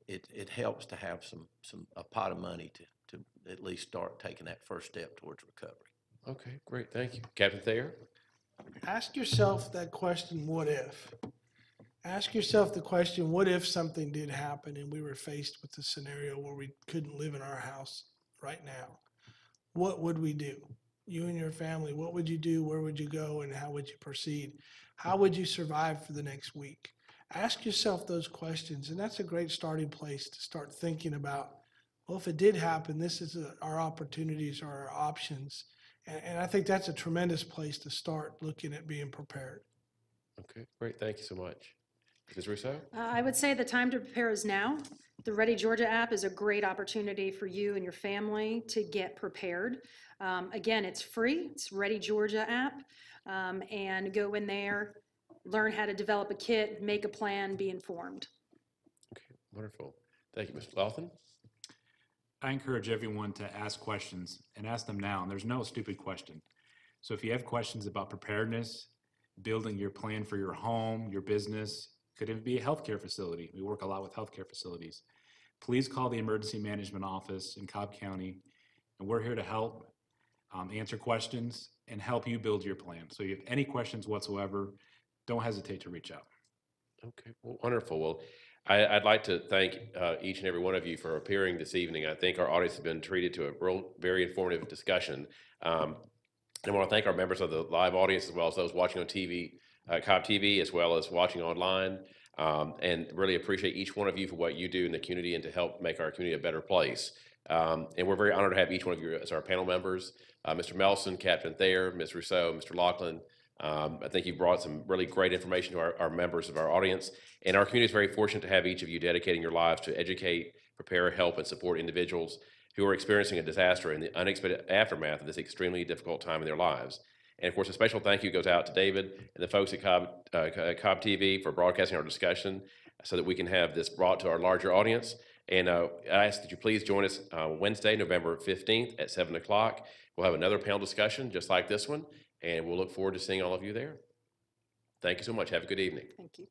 It helps to have a pot of money to at least start taking that first step towards recovery. Okay, great, thank you. Captain Thayer? Ask yourself that question, what if? Ask yourself the question, what if something did happen and we were faced with a scenario where we couldn't live in our house right now? What would we do? You and your family, what would you do? Where would you go? And how would you proceed? How would you survive for the next week? Ask yourself those questions, and that's a great starting place to start thinking about, well, if it did happen, this is our opportunities or our options. And I think that's a tremendous place to start looking at being prepared. Okay, great, thank you so much. Ms. Russo? I would say the time to prepare is now. The Ready Georgia app is a great opportunity for you and your family to get prepared. Again, it's free. It's Ready Georgia app. And go in there, learn how to develop a kit, make a plan, be informed. Okay, wonderful. Thank you, Mr. Laughlin. I encourage everyone to ask questions and ask them now. And there's no stupid question. So if you have questions about preparedness, building your plan for your home, your business, could even be a healthcare facility. We work a lot with healthcare facilities. Please call the Emergency Management Office in Cobb County, and we're here to help answer questions and help you build your plan. So if you have any questions whatsoever, don't hesitate to reach out. Okay, well, wonderful. Well, I'd like to thank each and every one of you for appearing this evening. I think our audience has been treated to a very informative discussion. I want to thank our members of the live audience as well as those watching on TV, Cobb TV, as well as watching online, and really appreciate each one of you for what you do in the community and to help make our community a better place. And we're very honored to have each one of you as our panel members. Mr. Nelson, Captain Thayer, Ms. Russo, Mr. Laughlin. I think you brought some really great information to our members of our audience. And our community is very fortunate to have each of you dedicating your lives to educate, prepare, help, and support individuals who are experiencing a disaster in the unexpected aftermath of this extremely difficult time in their lives. And of course, a special thank you goes out to David and the folks at Cobb TV for broadcasting our discussion so that we can have this brought to our larger audience. And I ask that you please join us Wednesday, November 15th at 7 o'clock. We'll have another panel discussion just like this one, and we'll look forward to seeing all of you there. Thank you so much. Have a good evening. Thank you.